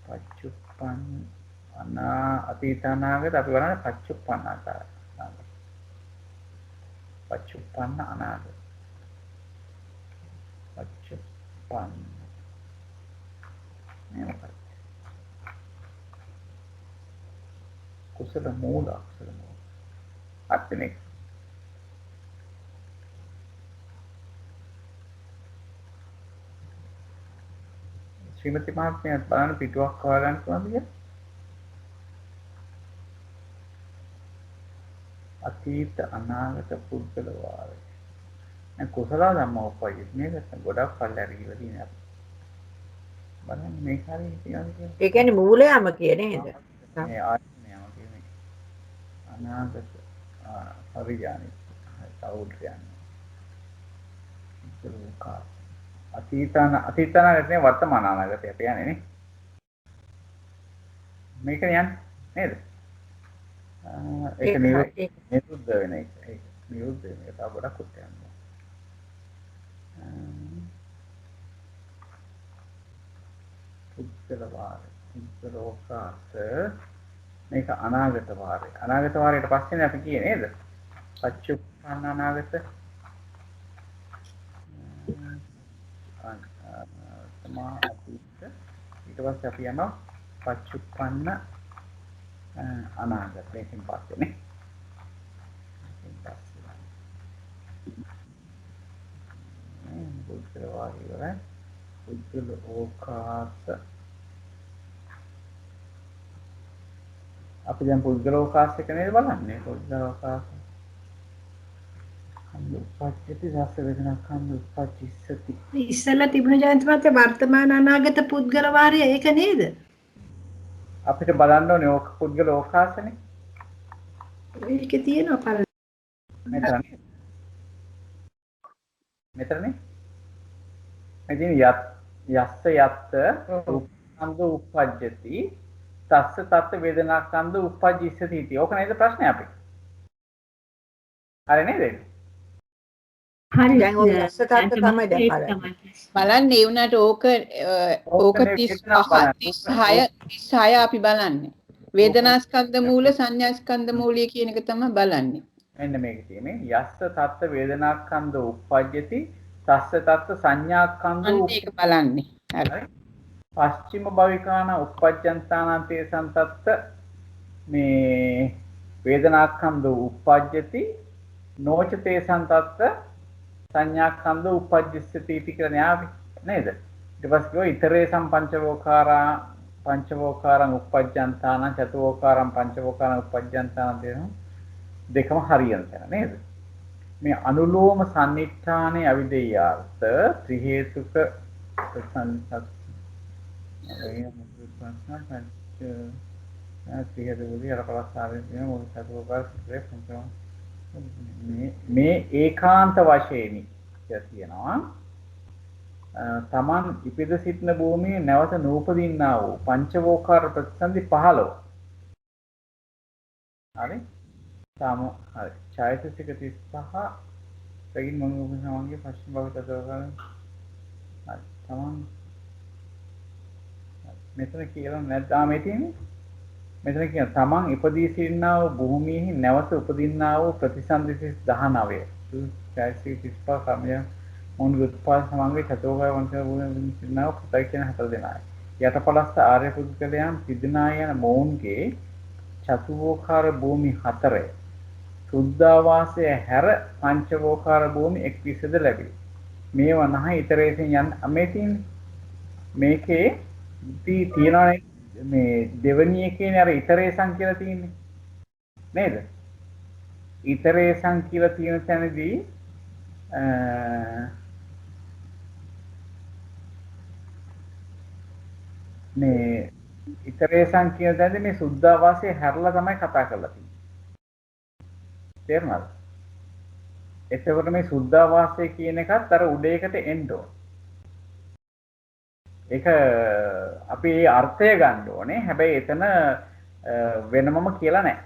පච්චුප්පන්න අතීත අනාගත අපි බලන්නේ පච්චුප්පන්න අනාගත. පච්චුප්පන්න අනාගත. පච්චුප්පන්න කුසල මූල අකුසල මූල අත්නේ ශ්‍රීමති මහත්මිය බලන්න පිටුවක් හොයාගන්න පුළුවන්ද කියලා? අතීත අනාගත පුද්ගල වාරය. දැන් කුසල ධම්මෝපයි නේද? ගොඩක් පල්ලෙහාට ගිහලා තියෙනවා. බලන්න මේක හරියට තියනද කියලා. ඒ කියන්නේ මූලයම කිය නේද? මේ ආත්මයම කියන්නේ අනාගත පරිඥානයි. සෞඛ්‍යයන්යි. දුක්ඛ අතීතනාගතේ වර්තමාන අනාගතය අපි යන්නේ නේ. මේක යන්නේ නේද? ඒක නිරුද්ධ වෙන එක. ඒක නිරුද්ධ වෙන එක තව ගොඩක් උත් යනවා. පුද්ගල වාරය. පුද්ගල ඕකාස මේක අනාගත වාරය. අනාගත වාරයට පස්සේනේ අපි කියේ නේද? පච්චුප්පන්න අනාගත තමා අතීත ඊට පස්සේ අපි යනවා පච්චුප්පන්න අනාගත මේකෙන් පස්සේ නේ මේකෙන් පස්සේ පුද්ගල වාරය ඉවරයි පුද්ගල ඕකාස අපි දැන් පුද්ගල ඕකාස එක නේද බලන්නේ පුද්ගල ඕකාස උපපච්චති රස වේදනා කන්ද උපපච්චිස්සති ඉස්සෙල්ලා තිබුණ ජයන්ත මහත්තයා වර්තමාන අනාගත පුද්ගල වාරය ඒක නේද? අපිට බලන්න ඕනේ ඕක පුද්ගල ඕකාසනේ ඒකේ තියෙනවා පළ. මෙතනනේ මෙතන යස්ස යත්ත උප්පන්ද උපපජ්ජති තස්ස තත් වේදනා කන්ද උපපජ්ජිස්සති इति. ඕක නේද ප්‍රශ්නේ අපේ? හරි නේද? හරි. දැන් ඔය යස්ස තත්ත තමයි දැන් බලන්නේ. බලන්න ඒ වුණාට ඕක 36 අපි බලන්නේ. වේදනා ස්කන්ධ මූල සංඥා ස්කන්ධ මූලිය කියන එක තමයි බලන්නේ. මෙන්න මේක තියෙන්නේ යස්ස තත් වේදනා කන්ද උපපජ්ජති තස්ස තත් සංඥා කන්ද ඒක බලන්නේ. හරි. පස්චිම භවිකාන උපපජ්ජන්තානං තේ සම්තත්ත මේ වේදනාඛන්ද උපපජ්ජති නොච තේ සම්තත්ත සංඥාඛන්ද උපපජ්ජස්සති इति කියලා න්යාවි නේද? ඊට පස්සේ කිව්වා ඊතරේ පංචවෝකාරං උපපජ්ජන්තානං චතුවෝකාරං පංචවෝකාරං උපපජ්ජන්තානං දෙන දෙකම හරියන තැන නේද? මේ අනුලෝම සම්නිට්ඨානේ අවිදේයාර්ථ ත්‍රි හේතුක සංසත් මේ ඒකාන්ත වශයෙන් කියනවා තමන් ඉපිද සිටින භූමියේ නැවත නූපදින්නා වූ පංචවෝකාර ප්‍රතිසන්දි 15. හරි? හරි. ඡායසික 35 රගින් මොනෝග සමන්ගේ පස්චිම භවිතතෝකරන හරි. තමන් මෙතන කියලා නැත්නම් මේ තියෙන්නේ මෙතන කියන තමන් ඉපදී සිටිනා වූ භූමියේ නැවත උපදින්නා වූ ප්‍රතිසන්දි 19 ඡායසික 35 කර්මය මොන්ග උත්පාද සමන්ගේ චතෝගය වංශ භූමියේ සිටිනා වූ පුතයි කියන හතර දෙනායි යටපලස්ස ආර්ය පුද්ගලයන් පිදනා යන මොවුන්ගේ චතුවෝකාර භූමි 4 සුද්ධාවාසය හැර පංචවෝකාර භූමි 21ද ලැබේ. මේවා නැහැ ඊතරේසින් යන මේ තියෙන්නේ මේකේ තියෙනවානේ මේ දෙවෙනි එකේනේ අර ඊතරේසන් කියලා තියෙන්නේ නේද? ඊතරේසන් කියලා තියෙන තැනදී මේ ඊතරේසන් කියන තැනදී මේ සුද්ධාවාසය හැරලා තමයි කතා කරලා තියෙන්නේ. තේරුණාද? එතකොට මේ සුද්ධාවාසය කියන එකත් අර උඩේකට එන්න ඕන. ඒක අපි ඒ අර්ථය ගන්න ඕනේ. හැබැයි එතන වෙනමම කියලා නැහැ.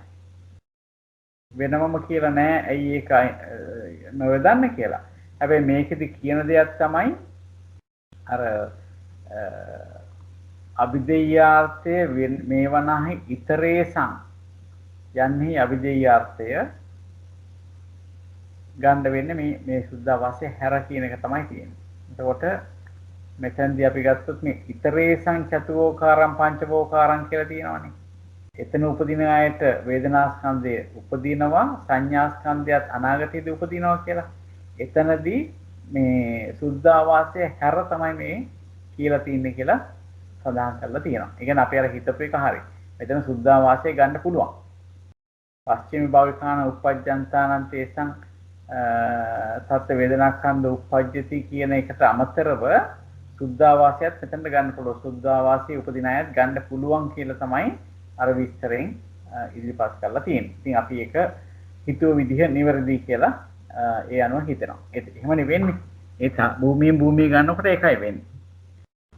වෙනමම කියලා නැහැ. ඇයි ඒක නොවදන්න කියලා. හැබැයි මේකෙදි කියන දෙයක් තමයි අර අවිදේයාර්ථය මේවනහි ඊතරේසං යන්නේ අවිදේයාර්ථය ගන්න වෙන්නේ මේ සුද්ධාවාසය හැර කියන එක තමයි තියෙන්නේ. එතකොට මෙතෙන්දී අපි ගත්තොත් මේ ඊතරේසං චතුෝකාරං පංචවෝකාරං කියලා තියෙනවානේ. එතන උපදින ආයත වේදනාස්කන්ධය උපදිනවා සංඥාස්කන්ධයත් අනාගතයේදී උපදිනවා කියලා. එතනදී මේ සුද්ධාවාසය හැර තමයි මේ කියලා තින්නේ කියලා සඳහන් කරලා තියෙනවා. ඒ කියන්නේ අපි අර හිතපු එක හරි. මෙතන සුද්ධාවාසය ගන්න පුළුවන්. පස්චිම භාවිකාන උපජ්ජන්තානං තේසං තත් වේදනාස්කන්ධ උපජ්ජති කියන එකට අමතරව සුද්ධාවාසයත් මෙතනට ගන්න පුළුවන්. සුද්ධාවාසයේ උපදින අයත් ගන්න පුළුවන් කියලා තමයි අර විස්තරෙන් ඉදිරිපත් කරලා තියෙන්නේ. ඉතින් අපි ඒක හිතුව විදිහ නිවැරදි කියලා ඒ අනුව හිතනවා. එහෙම නෙවෙන්නේ. ඒ භූමියෙන් භූමිය ගන්නකොට ඒකයි වෙන්නේ.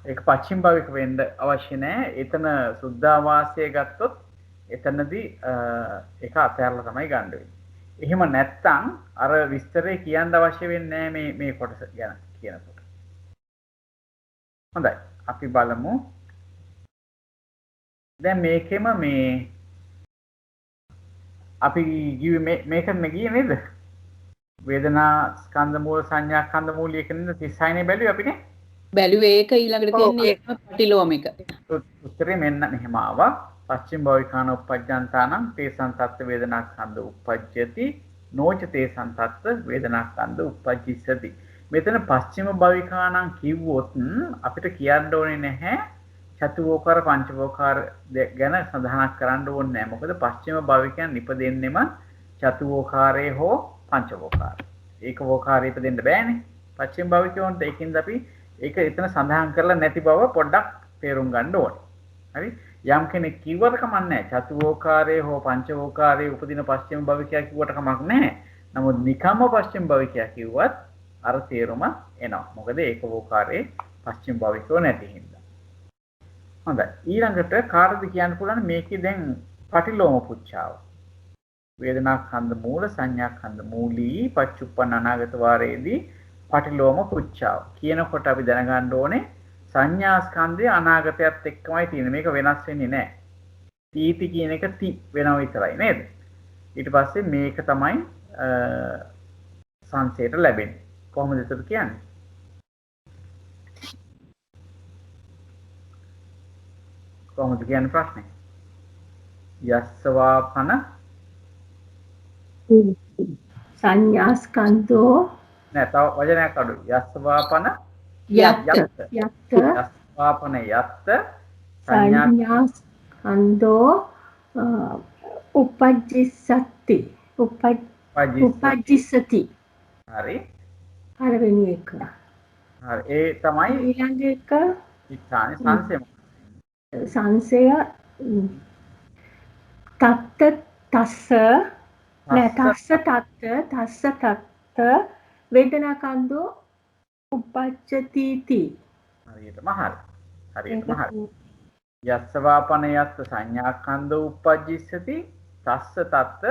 ඒක පස්චිම භාවික වෙන්න අවශ්‍ය නැහැ. එතන සුද්ධාවාසය ගත්තොත් එතනදී ඒක අතහැරලා තමයි ගන්න වෙන්නේ. එහෙම නැත්නම් අර විස්තරේ කියන්න අවශ්‍ය වෙන්නේ නැහැ මේ කොටස ගැන කියනකොට. හොඳයි. අපි බලමු. දැන් මේකෙම මේ අපි ගියේ මේකම ගියේ නේද? වේදනා ස්කන්ධ මූල සංඥා ස්කන්ධ මූලිය කියන 36 නේ බැලුවේ අපිනේ. බැලුවේ ඒක ඊළඟට තියෙන්නේ ඒකම පටිලෝමික. උත්තරේ මෙන්න මෙහෙම ආවා. පස්චිම භාවිකාන උපජ්ජන්තානං තේසං තත්ත්ව වේදනා ස්කන්ධ උපජ්ජති නොච තේසං තත්ත්ව වේදනා ස්කන්ධ උපජ්ජිස්සති. මෙතන පස්චිම භාවිකානං කිව්වොත් අපිට කියන්න ඕනේ නැහැ චතුෝකාර පංචවෝකාර ගැන සඳහනක් කරන්න ඕනේ නැහැ. මොකද පස්චිම භාවිකයන් ඉපදෙන්නෙම චතුෝකාරයේ හෝ පංචවෝකාරයේ. ඒකවෝකාරයේ ඉපදෙන්න බෑනේ. පස්චිම භාවිකයන්ට ඒකින්ද අපි ඒක එතන සඳහන් කරලා නැති බව පොඩ්ඩක් තේරුම් ගන්න ඕනේ. හරි? යම් කෙනෙක් කිව්වට කමක් නැහැ. චතුෝකාරයේ හෝ පංචවෝකාරයේ උපදින පස්චිම භාවිකයා කිව්වට කමක් නැහැ. නමුත් නිකම්ම පස්චිම භාවිකයා කිව්වත් අර තේරුම එනවා. මොකද ඒකවෝකාරයේ පස්චිම භාවිකෝ නැති හින්දා. හොඳයි. ඊළඟට කාටද කියන්න පුළුවන් මේකේ දැන් පටිලෝම පුච්චාව. වේදනා ස්කන්ධ මූල සංඥා ස්කන්ධ මූලී පච්චුප්පන්න අනාගත වාරයේදී පටිලෝම පුච්චාව කියනකොට අපි දැනගන්න ඕනේ සංඥා ස්කන්ධය අනාගතයත් එක්කමයි තියෙන්නේ. මේක වෙනස් වෙන්නේ නැහැ. තීති කියන එක ති වෙනව විතරයි නේද? ඊට පස්සේ මේක තමයි සංසයට ලැබෙන්නේ. කොහොමද ඒක කියන්නේ? කොහොමද කියන්නේ ප්‍රශ්නේ? යස්සවාපන සංඥා ස්කන්ධෝ නෑ තව වචනයක් අඩු. යස්සවාපන යත්ත යස්සවාපන යත්ත සංඥා ස්කන්ධෝ උපජ්ජිස්සති උපජ්ජිස්සති. හරි. පළවෙනි එක. හරි. ඒ තමයි ඊළඟ එක ඉස්සානේ සංසය. සංසය තත්ත තස්ස නෑ තස්ස තත්ත වේදනා කන්දෝ උපජ්ජති. හරියටම හරි. හරියටම හරි. යස්සවාපන යත්ත සංඥා ස්කන්ධ උපජ්ජිස්සති තස්ස තත්ත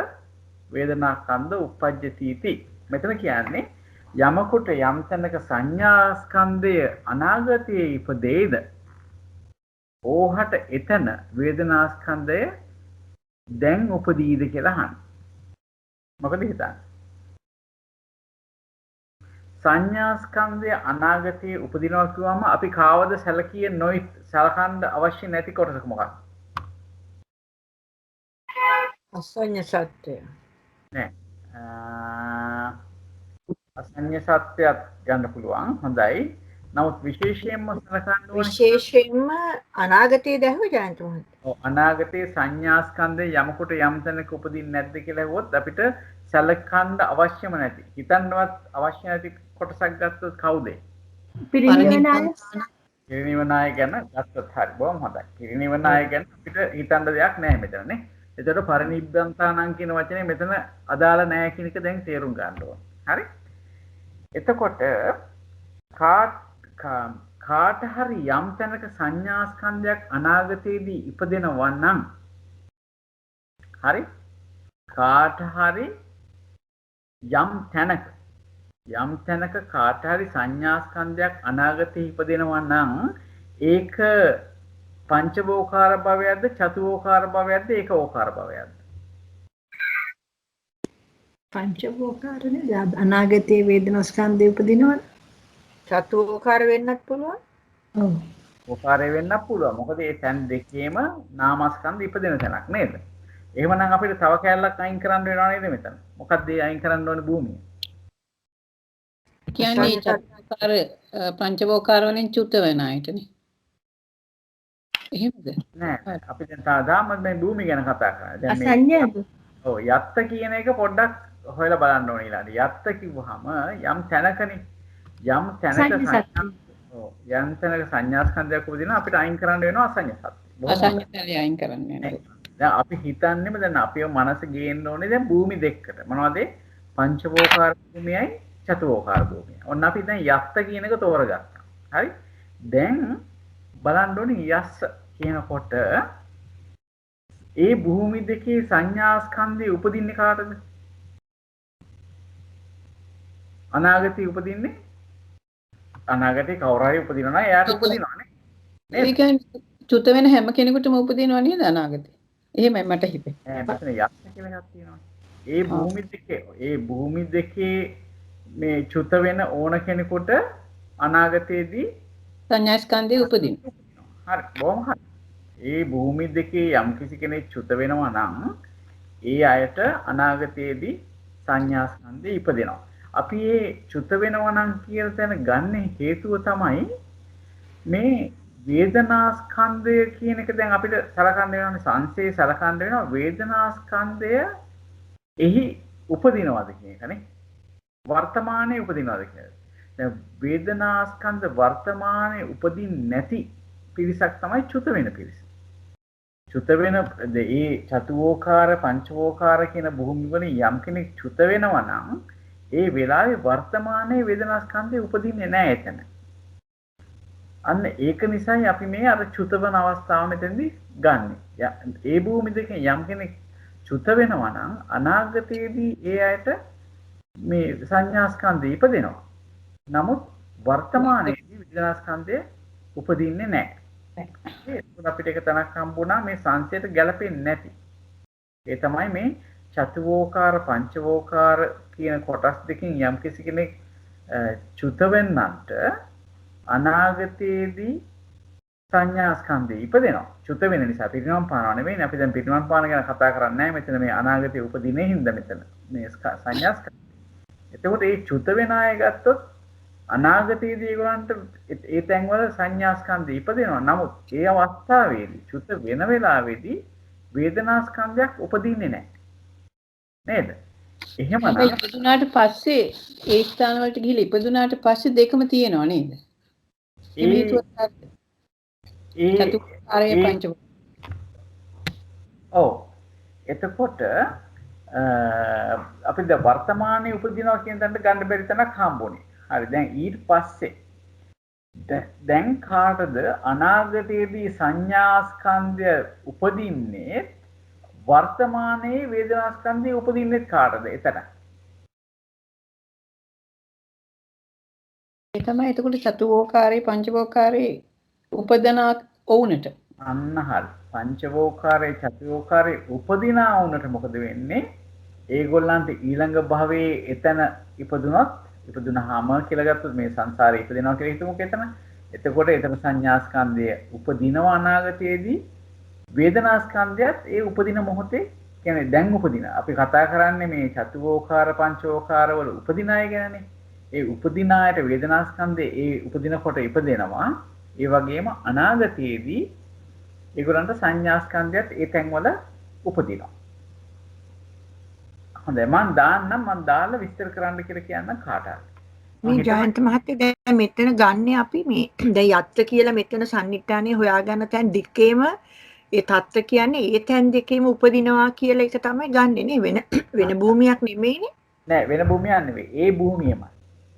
වේදනා ස්කන්ධ උපජ්ජති. මෙතන කියන්නේ යමකට යම් තැනක සංඥා ස්කන්ධය අනාගතයේ ඉපදෙයිද ඕහට එතන වේදනා ස්කන්ධය දැන් උපදීද කියලා අහන්න. මොකද හිතන්නේ? සංඥා ස්කන්ධය අනාගතයේ උපදිනවා කියවම අපි කාවද සැලකිය නොයි සලකන්න අවශ්‍ය නැති කොටසක මොකක්ද? අසඤ්ඤ සත්‍ය. නෑ. අසඤ්ඤ සත්‍යයක් ගන්න පුළුවන්. හොඳයි. නමුත් විශේෂයෙන්ම සලකන්න ඕනේ විශේෂයෙන්ම අනාගතයේ දැහුව ජයන්ත මහත්තයා. ඔව් අනාගතයේ සංඥා ස්කන්ධය යමකට යම් තැනක උපදින්නේ නැද්ද කියලා හෙවොත් අපිට සැලකන්න අවශ්‍යම නැති. හිතන්නවත් අවශ්‍ය නැති කොටසක් ගත්තොත් කවුද? පිරිනිවන අය. පිරිනිවන අය ගැන ගත්තොත් හරි. බොහොම හොඳයි. පිරිනිවන අය ගැන අපිට හිතන්න දෙයක් නැහැ මෙතන නේ. එතකොට පරිනිබ්බන්තානං කියන වචනේ මෙතන අදාළ නැහැ කියන එක දැන් තේරුම් ගන්න ඕන. හරි? එතකොට කාට හරි යම් තැනක සංඥා ස්කන්ධයක් අනාගතයේදී ඉපදෙනවා නම් හරි කාට හරි යම් තැනක කාට හරි සංඥා ස්කන්ධයක් අනාගතයේ ඉපදෙනවා නම් ඒක පංචවෝකාර භවයක්ද චතුෝකාර භවයක්ද ඒකෝකාර භවයක්ද? පංචවෝකාරනේ අනාගතයේ වේදනා ස්කන්ධය උපදිනවා. චතුෝකාර වෙන්නත් පුළුවන්. ඔව්. ඕකාරය වෙන්නත් පුළුවන්. මොකද මේ තැන් දෙකේම නාමස්කන්ධ ඉපදෙන තැනක් නේද? එහෙමනම් අපිට තව කැලලක් අයින් කරන්න වෙනවා නේද මෙතන? මොකක්ද ඒ අයින් කරන්න ඕනේ භූමිය? කියන්නේ චතුෝකාර පංචවෝකාර වලින් චුත වෙන අයටනේ. එහෙමද? නෑ අපි දැන් තාම මේ භූමිය ගැන කතා කරන්නේ. දැන් මේ අසඤ්ඤාද? ඔව් යත්ත කියන එක පොඩ්ඩක් හොයලා බලන්න ඕනේ ඊළඟට. යත්ත කිව්වහම යම් තැනකනේ යම් තැනක අසඤ්ඤ සංඥා සත්‍ය. ඔව් යම් තැනක සංඥා ස්කන්ධයක් උපදිනවා අපිට අයින් කරන්න වෙනවා අසඤ්ඤ සත්‍ය. අසඤ්ඤතලයි අයින් කරන්න යනවා. දැන් අපි හිතන්නේම දැන් අපේ මනස ගේන්න ඕනේ දැන් භූමි දෙකකට. මොනවද? පංචවෝකාර භූමියයි චතුවෝකාර භූමියයි. ඔන්න අපි දැන් යත්ත කියන එක තෝරගත්තා. හරි? දැන් බලන්න ඕනේ යස්ස කියනකොට ඒ භූමි දෙකේ සංඥා ස්කන්ධය උපදින්නේ කාටද? අනාගතේ උපදින්නේ අනාගතේ කවුරු හරි උපදිනවා නම් එයාට උපදිනවානේ. ඒ කියන්නේ චුත වෙන හැම කෙනෙකුටම උපදිනව නේද අනාගතේ? එහෙමයි මට හිතෙන්නේ. මෙතන යක්ෂ කියලා එකක් තියෙනවා. ඒ භූමි දෙකේ මේ චුත වෙන ඕන කෙනෙකුට අනාගතයේදී සංඥා ස්කන්ධය උපදිනවා. හරි බොහොම හරි. ඒ භූමි දෙකේ යම් කිසි කෙනෙක් චුත වෙනවා නම් ඒ අයට අනාගතයේදී සංඥා ස්කන්ධය ඉපදෙනවා. අපි මේ චුත වෙනවා නම් කියන තැන ගන්න හේතුව තමයි මේ වේදනා ස්කන්ධය කියන එක දැන් අපිට සලකන්න වෙනවානේ සංසේ සලකන්න වෙනවා වේදනා ස්කන්ධය එහි උපදිනවද කියන එකනේ වර්තමානයේ උපදිනවද කියලා. දැන් වේදනා ස්කන්ධ වර්තමානයේ උපදින්නේ නැති පිරිසක් තමයි චුත වෙන පිරිස. චුත වෙන ඒ චතුෝකාර පංචවෝකාර කියන භූමි වල යම් කෙනෙක් චුත වෙනවා නම් ඒ වෙලාවේ වර්තමානයේ වේදනා ස්කන්ධය උපදින්නේ නැහැ එතන. අන්න ඒක නිසායි අපි මේ අර චුත වෙන අවස්ථාව මෙතෙන්දී ගන්න. ඒ භූමි දෙකෙන් යම් කෙනෙක් චුත වෙනවා නම් අනාගතයේදී ඒ අයට මේ සංඥා ස්කන්ධය ඉපදෙනවා. නමුත් වර්තමානයේදී වේදනා ස්කන්ධය උපදින්නේ නැහැ. ඒක අපිට එක තැනක් හම්බුණා මේ සංසයට ගැලපෙන්නේ නැති. ඒ තමයි මේ චතුවෝකාර පංචවෝකාර කියන කොටස් දෙකෙන් යම් කිසි කෙනෙක් චුත වෙන්නන්ට අනාගතයේදී සංඥා ස්කන්ධය ඉපදෙනවා. චුත වෙන නිසා පිරිනවම් පානව නෙවෙයි. අපි දැන් පිරිනවම් පාන ගැන කතා කරන්නේ නැහැ. මෙතන මේ අනාගතයේ උපදිනේ හින්දා මෙතන මේ සංඥා ස්කන්ධය. එතකොට මේ චුත වෙන අය ගත්තොත් අනාගතයේදී ඒගොල්ලන්ට ඒ තැන්වල සංඥා ස්කන්ධය ඉපදෙනවා. නමුත් ඒ අවස්ථාවේදී චුත වෙන වෙලාවේදී වේදනා ස්කන්ධයක් උපදින්නේ නැහැ. නේද? එහෙමනම් ඉපදුනාට පස්සේ ඒ ස්ථාන වලට ගිහිල්ලා ඉපදුනාට පස්සේ දෙකම තියෙනව නේද? ඒ චතුකාරය පංච ඔව් එතකොට අපි දැන් වර්තමානයේ උපදිනවා කියන තැනට ගන්න බැරි තැනක් හම්බුනේ. හරි දැන් ඊට පස්සේ දැන් කාටද අනාගතයේදී සංඥා ස්කන්ධය උපදින්නේ වර්තමානයේ වේදනා ස්කන්ධය උපදින්නේ කාටද එතන? ඒ තමයි එතකොට චතුෝකාරේ පංචවෝකාරේ උපදනා වුණට. අන්න හරි. පංචවෝකාරේ චතුෝකාරේ උපදිනා වුණට මොකද වෙන්නේ? ඒගොල්ලන්ට ඊළඟ භවයේ එතන ඉපදුනොත් ඉපදුනහම කියලා ගත්තොත් මේ සංසාරේ ඉපදිනවා කියලා හිතමුකෝ එතන. එතකොට එතන සංඥා ස්කන්ධය උපදිනවා අනාගතයේදී වේදනා ස්කන්ධයත් ඒ උපදින මොහොතේ කියන්නේ දැන් උපදින. අපි කතා කරන්නේ මේ චතුෝකාර පංචවෝකාර වල උපදින අය ගැනනේ. ඒ උපදින අයට වේදනා ස්කන්ධය ඒ උපදිනකොට ඉපදෙනවා. ඒ වගේම අනාගතයේදී ඒගොල්ලන්ට සංඥා ස්කන්ධයත් ඒ තැන්වල උපදිනවා. හොඳයි මම දාලා විස්තර කරන්න කියලා කියන්න කාට හරි. මේ ජයන්ත මහත්තයා දැන් මෙතන ගන්න අපි මේ දැන් යත්ත කියලා මෙතන සම්නිට්ඨානේ හොයාගන්න තැන් දෙකේම ඒ தත්ත කියන්නේ ඒ තැන් දෙකේම උපදිනවා කියලා එක තමයි ගන්නෙ නේ වෙන භූමියක් නෙමෙයිනේ. නෑ වෙන භූමියක් නෙවෙයි. ඒ භූමියමයි.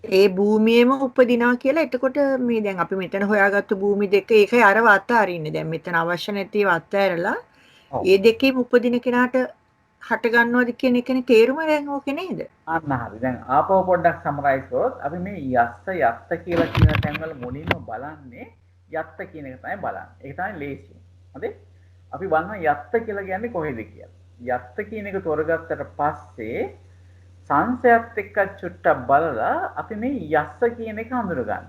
ඒ භූමියේම උපදිනවා කියලා එතකොට මේ දැන් අපි මෙතන හොයාගත්තු භූමි දෙක ඒකයි අර වත් අරින්නේ. දැන් මෙතන අවශ්‍ය නැති වත් ඇරලා ඒ දෙකේම උපදින කෙනාට හට ගන්නවද කියන එකනේ තේරුම දැන් ඕකේ නේද? අන්න හරි. දැන් ආපහු පොඩ්ඩක් සමරයිස් කරොත් අපි මේ යත්ත කියලා කියන තැන්වල මුලින්ම බලන්නේ යත්ත කියන එක තමයි බලන්නේ. ඒක තමයි ලේසිය. හරි? අපි බලනවා යත්ත කියලා කියන්නේ කොහෙද කියලා. යත්ත කියන එක තෝරගත්තට පස්සේ සංසයත් එක්ක චුට්ටක් බලලා අපි මේ යස්ස කියන එක හඳුන ගන්නවා.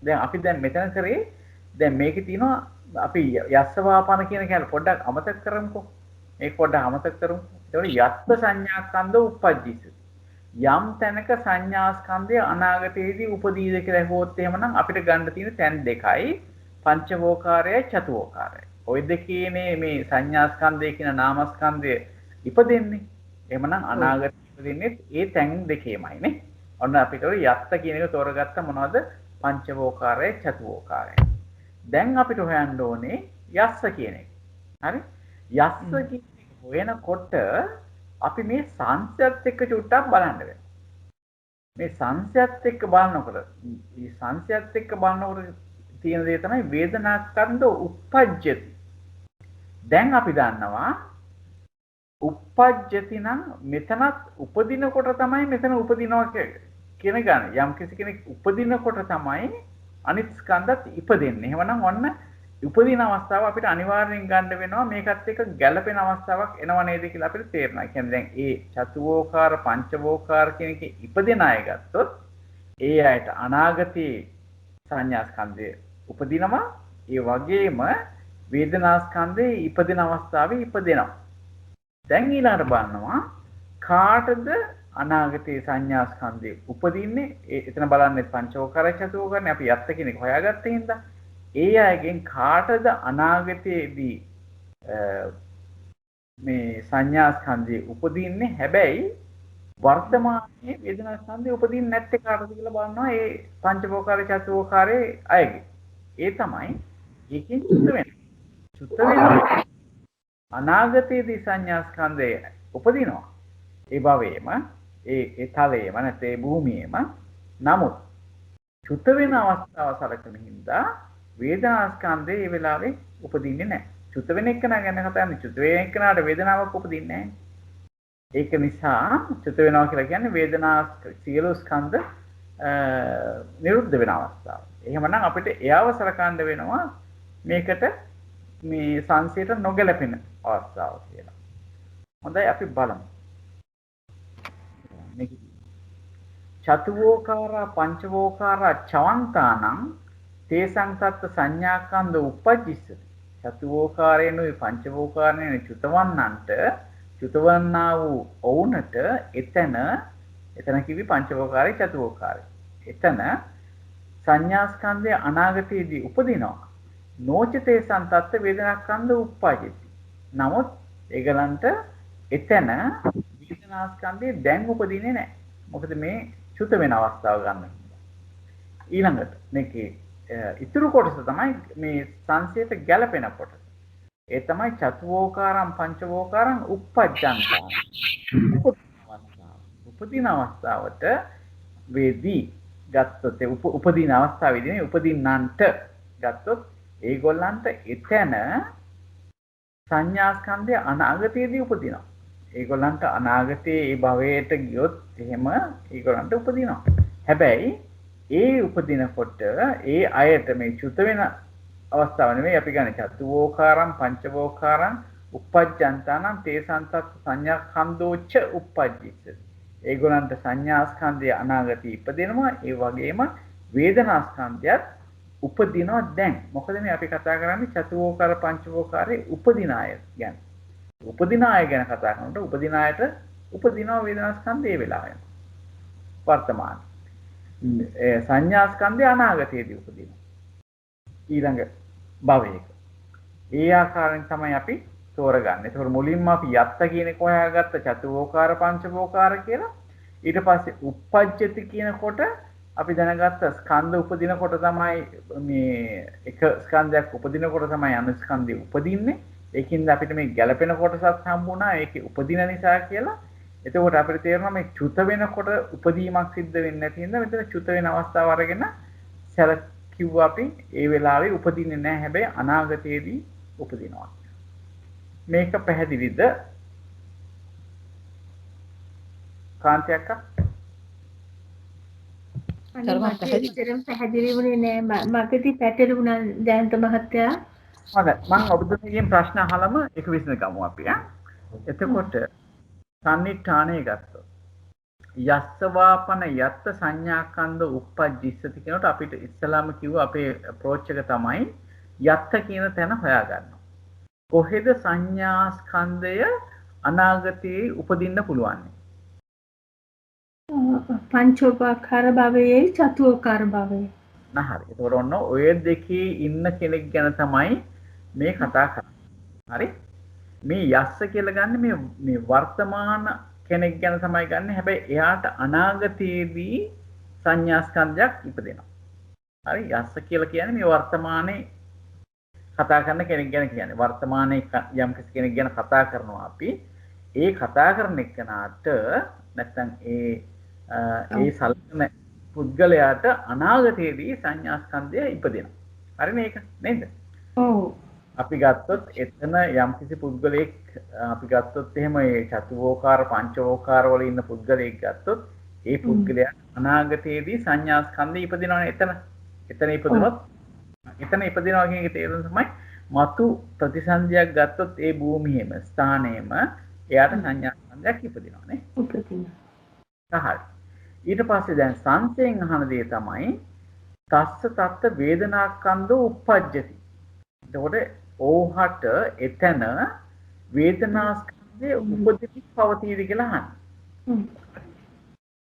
දැන් අපි දැන් මෙතන කරේ දැන් මේකේ තියෙනවා අපි යස්ස වාපන කියන කැල පොඩ්ඩක් අමතක කරමුකෝ. මේක පොඩ්ඩක් අමතක කරමු. ඒතකොට යත්ත සංඥා ස්කන්ධ උපජ්ජිත. යම් තැනක සංඥා ස්කන්ධය අනාගතයේදී උපදීද කියලා හොත් එහෙමනම් අපිට ගන්න තියෙන තැන් දෙකයි පංචවෝකාරයයි චතුවෝකාරයයි. ওই දෙකේනේ මේ සංඥා ස්කන්ධය කියන නාමස්කන්ධය ඉපදෙන්නේ. එහෙමනම් අනාගත ඉපදෙන්නේ ඒ තැන් දෙකේමයි නේ. ඔන්න අපිට ඔය යත්ත කියන එක තෝරගත්ත මොනවද? පංචවෝකාරය, චතුවෝකාරය. දැන් අපිට හොයන්න ඕනේ යස්ස කියන එක. හරි? යස්ස කියන එක හොයනකොට අපි මේ සංස්යත් එක්ක චුට්ටක් බලන්න වෙනවා. මේ සංස්යත් එක්ක බලනකොට මේ සංස්යත් එක්ක බලනකොට තියෙන දේ තමයි වේදනාස්කන්ධ උප්පජ්ජති. දැන් අපි දන්නවා උප්පජ්ජති නම් මෙතනත් උපදිනකොට තමයි මෙතන උපදිනවා කියන ගන්න. යම් කිසි කෙනෙක් උපදිනකොට තමයි අනිත් ස්කන්ධත් ඉපදෙන්නේ. එහෙමනම් ඔන්න උපදින අවස්ථාව අපිට අනිවාර්යෙන් ගන්න වෙනවා මේකත් එක්ක ගැළපෙන අවස්ථාවක් එනව නේද කියලා අපිට තේරෙනවා. කියන්නේ දැන් ඒ චතුවෝකාර පංචවෝකාර කියන එකේ ඉපදෙන අය ගත්තොත් ඒ අයට අනාගතයේ සංඥා ස්කන්ධය උපදිනවා. ඒ වගේම වේදනා ස්කන්ධයේ ඉපදෙන අවස්ථාවේ ඉපදෙනවා. දැන් ඊළඟට බලනවා කාටද අනාගතයේ සංඥා ස්කන්ධය උපදින්නේ? එතන බලන්නේ පංචවෝකාරය චතුවෝකාරනේ අපි යත්ත කෙනෙක් හොයාගත්තේ හින්දා ඒ අයගෙන් කාටද අනාගතයේදී මේ සංඥා ස්කන්ධය උපදින්නේ? හැබැයි වර්තමානයේ වේදනා ස්කන්ධය උපදින්නේ නැත්තේ කාටද කියලා බලනවා ඒ පංචවෝකාරය චතුවෝකාරයේ අයගේ. ඒ තමයි ඒකෙන් චුත වෙන්නේ. චුත වෙනවා අනාගතයේදී සංඥා ස්කන්ධය උපදිනවා. ඒ භවයේම ඒ තලයේම නැත්නම් ඒ භූමියේම. නමුත් චුත වෙන අවස්ථාව සලකන හින්දා වේදනා ස්කන්ධය ඒ වෙලාවේ උපදින්නේ නැහැ. චුත වෙන එක ගැන කතා කරන්නේ චුත වෙන එකනට වේදනාවක් උපදින්නේ නැහැ. ඒක නිසා චුත වෙනවා කියලා කියන්නේ වේදනා සියලු ස්කන්ධ නිරුද්ධ වෙන අවස්ථාව. එහෙමනම් අපිට එයාව සලකන්න වෙනවා මේකට මේ සංසයට නොගැලපෙන අවස්ථාව කියලා. හොඳයි අපි බලමු. චතුවෝකාරා පංචවෝකාරා චවන්තානං තේසං තත්ත සංඥාකන්ද උපජ්ජිස්සති. චතුවෝකාරේනුයි පංචවෝකාරේනුයි චුතවන්නන්ට චුතවන්නා වූ ඔවුන්ට එතන කිවි පංචවෝකාරේ චතුවෝකාරේ. එතන සංඥාස්කන්ධය අනාගතයේදී උපදිනවා. නෝචතේ සන්තත්ත වේදනාස්කන්ධ උප්පජ්ජති. නමුත් ඒගලන්ට එතන වේදනාස්කන්ධය දැන් උපදින්නේ නැහැ. මොකද මේ චුත වෙන අවස්ථාව ගන්න. ඊළඟට මේකේ ඉතුරු කොටස තමයි මේ සංසයට ගැළපෙන කොටස. ඒ තමයි චතුවෝකාරම් පංචවෝකාරම් උප්පජ්ජන්තා. උපදින අවස්ථාවට වේදී ගත්තොත් උපදින අවස්ථාවේදී උපදින්නන්ට ගත්තොත් ඒගොල්ලන්ට එතන සංඥාස්කන්ධය අනාගතයේදී උපදිනවා. ඒගොල්ලන්ට අනාගතයේ ඒ භවයට ගියොත් එහෙම ඒගොල්ලන්ට උපදිනවා. හැබැයි ඒ උපදිනකොට ඒ අයට මේ චුත වෙන අවස්ථාව නෙවෙයි අපි ගන්න චතුවෝකාරම් පංචවෝකාරම් උපජ්ජන්තානම් තේසන්තත් සංඥාඛන්தோච උපජ්ජිත. ඒගොල්ලන්ට සංඥාස්කන්ධය අනාගතයේ ඉපදෙනවා. ඒ වගේම වේදනාස්කන්ධයත් උපදිනවා දැන්. මොකද මේ අපි කතා කරන්නේ චතුවෝකාර පංචවෝකාරේ උපදින අය ගැන. උපදින අය ගැන කතා කරනකොට උපදින අයට උපදිනවා වේදනාස්කන්ධය ඒ වෙලාවෙම. වර්තමාන සංඥාස්කන්ධය අනාගතයේදී උපදිනවා. ඊළඟ භවයක. ඒ ආකාරයෙන් තමයි අපි තෝරගන්නේ. ඒතකොට මුලින්ම අපි යත්ත කියන එක හොයාගත්ත චතුවෝකාර පංචවෝකාර කියලා. ඊට පස්සේ උප්පජ්ජති කියනකොට අපි දැනගත්ත ස්කන්ධ උපදිනකොට තමයි මේ එක ස්කන්ධයක් උපදිනකොට තමයි අනිත් ස්කන්ධය උපදින්නේ. ඒකින්ද අපිට මේ ගැළපෙන කොටසක් හම්බුණා. ඒකේ උපදින නිසා කියලා. එතකොට අපිට තේරෙනවා මේ චුත වෙනකොට උපදීමක් සිද්ධ වෙන්නේ නැති හින්දා මෙතන චුත වෙන අවස්ථාව අරගෙන සැලකිව්වා අපි ඒ වෙලාවේ උපදින්නේ නැහැ. හැබැයි අනාගතයේදී උපදිනවා. මේක පැහැදිලිද? කාන්ති අක්කා? අනිත් පැහැදිලි වුණේ නෑ. මගදී පැටළුණා ජයන්ත මහත්තයා. හොඳයි. මම ඔබතුමීගෙන් ප්‍රශ්න අහලම ඒක විසඳගමු අපි. එතකොට සම්නිඨාණය ගත්තොත් යස්සවාපන යත්ත සංඥාකන්ද උප්පජ්ජිස්සති කියනකොට අපිට ඉස්සලාම කිව්ව අපේ අප්‍රෝච් එක තමයි යත්ත කියන තැන හොයාගන්න. කොහෙද සංඥා ස්කන්ධය අනාගතයේ උපදින්න පුළුවන්? පංචෝපකාර භවයේ චතුෝකාර භවයේ. නහරි. ඒතකොට ඔන්න ඔය දෙකේ ඉන්න කෙනෙක් ගැන තමයි මේ කතා කරන්නේ. හරි? මේ යස්ස කියලා ගන්න මේ වර්තමාන කෙනෙක් ගැන තමයි ගන්න. හැබැයි එයාට අනාගතයේදී සංඥා ස්කන්ධයක් ඉපදෙනවා. හරි? යස්ස කියලා කියන්නේ මේ වර්තමානයේ කතා කරන කෙනෙක් ගැන කියන්නේ. වර්තමානයේ යම් කෙනෙක් ගැන කතා කරනවා අපි. ඒ කතා කරන එකනට නැත්නම් ඒ සලකන පුද්ගලයාට අනාගතයේදී සංඥා ස්කන්ධය ඉපදෙනවා. හරි මේක නේද? ඔව්. අපි ගත්තොත් එතන යම්කිසි පුද්ගලයෙක් අපි ගත්තොත් එහෙම ඒ චතුෝකාර පංචෝකාර වල ඉන්න පුද්ගලයෙක් ගත්තොත් ඒ පුද්ගලයා අනාගතයේදී සංඥා ස්කන්ධය ඉපදිනවනේ එතන ඉපදුනොත් එතන ඉපදිනවා කියන එක තේරුම තමයි මතු ප්‍රතිසන්දියක් ගත්තොත් ඒ භූමියේම ස්ථානයේම එයාට සංඥා ස්කන්ධයක් ඉපදිනවා නේ. උපදිනවා. හරි. ඊට පස්සේ දැන් සංසයෙන් අහන දේ තමයි තස්ස තත්ත වේදනාස්කන්ධෝ uppajjati. එතකොට ඕහට එතන වේදනාස්කන්ධයේ උපදිති පවතීද කියලා අහන්න.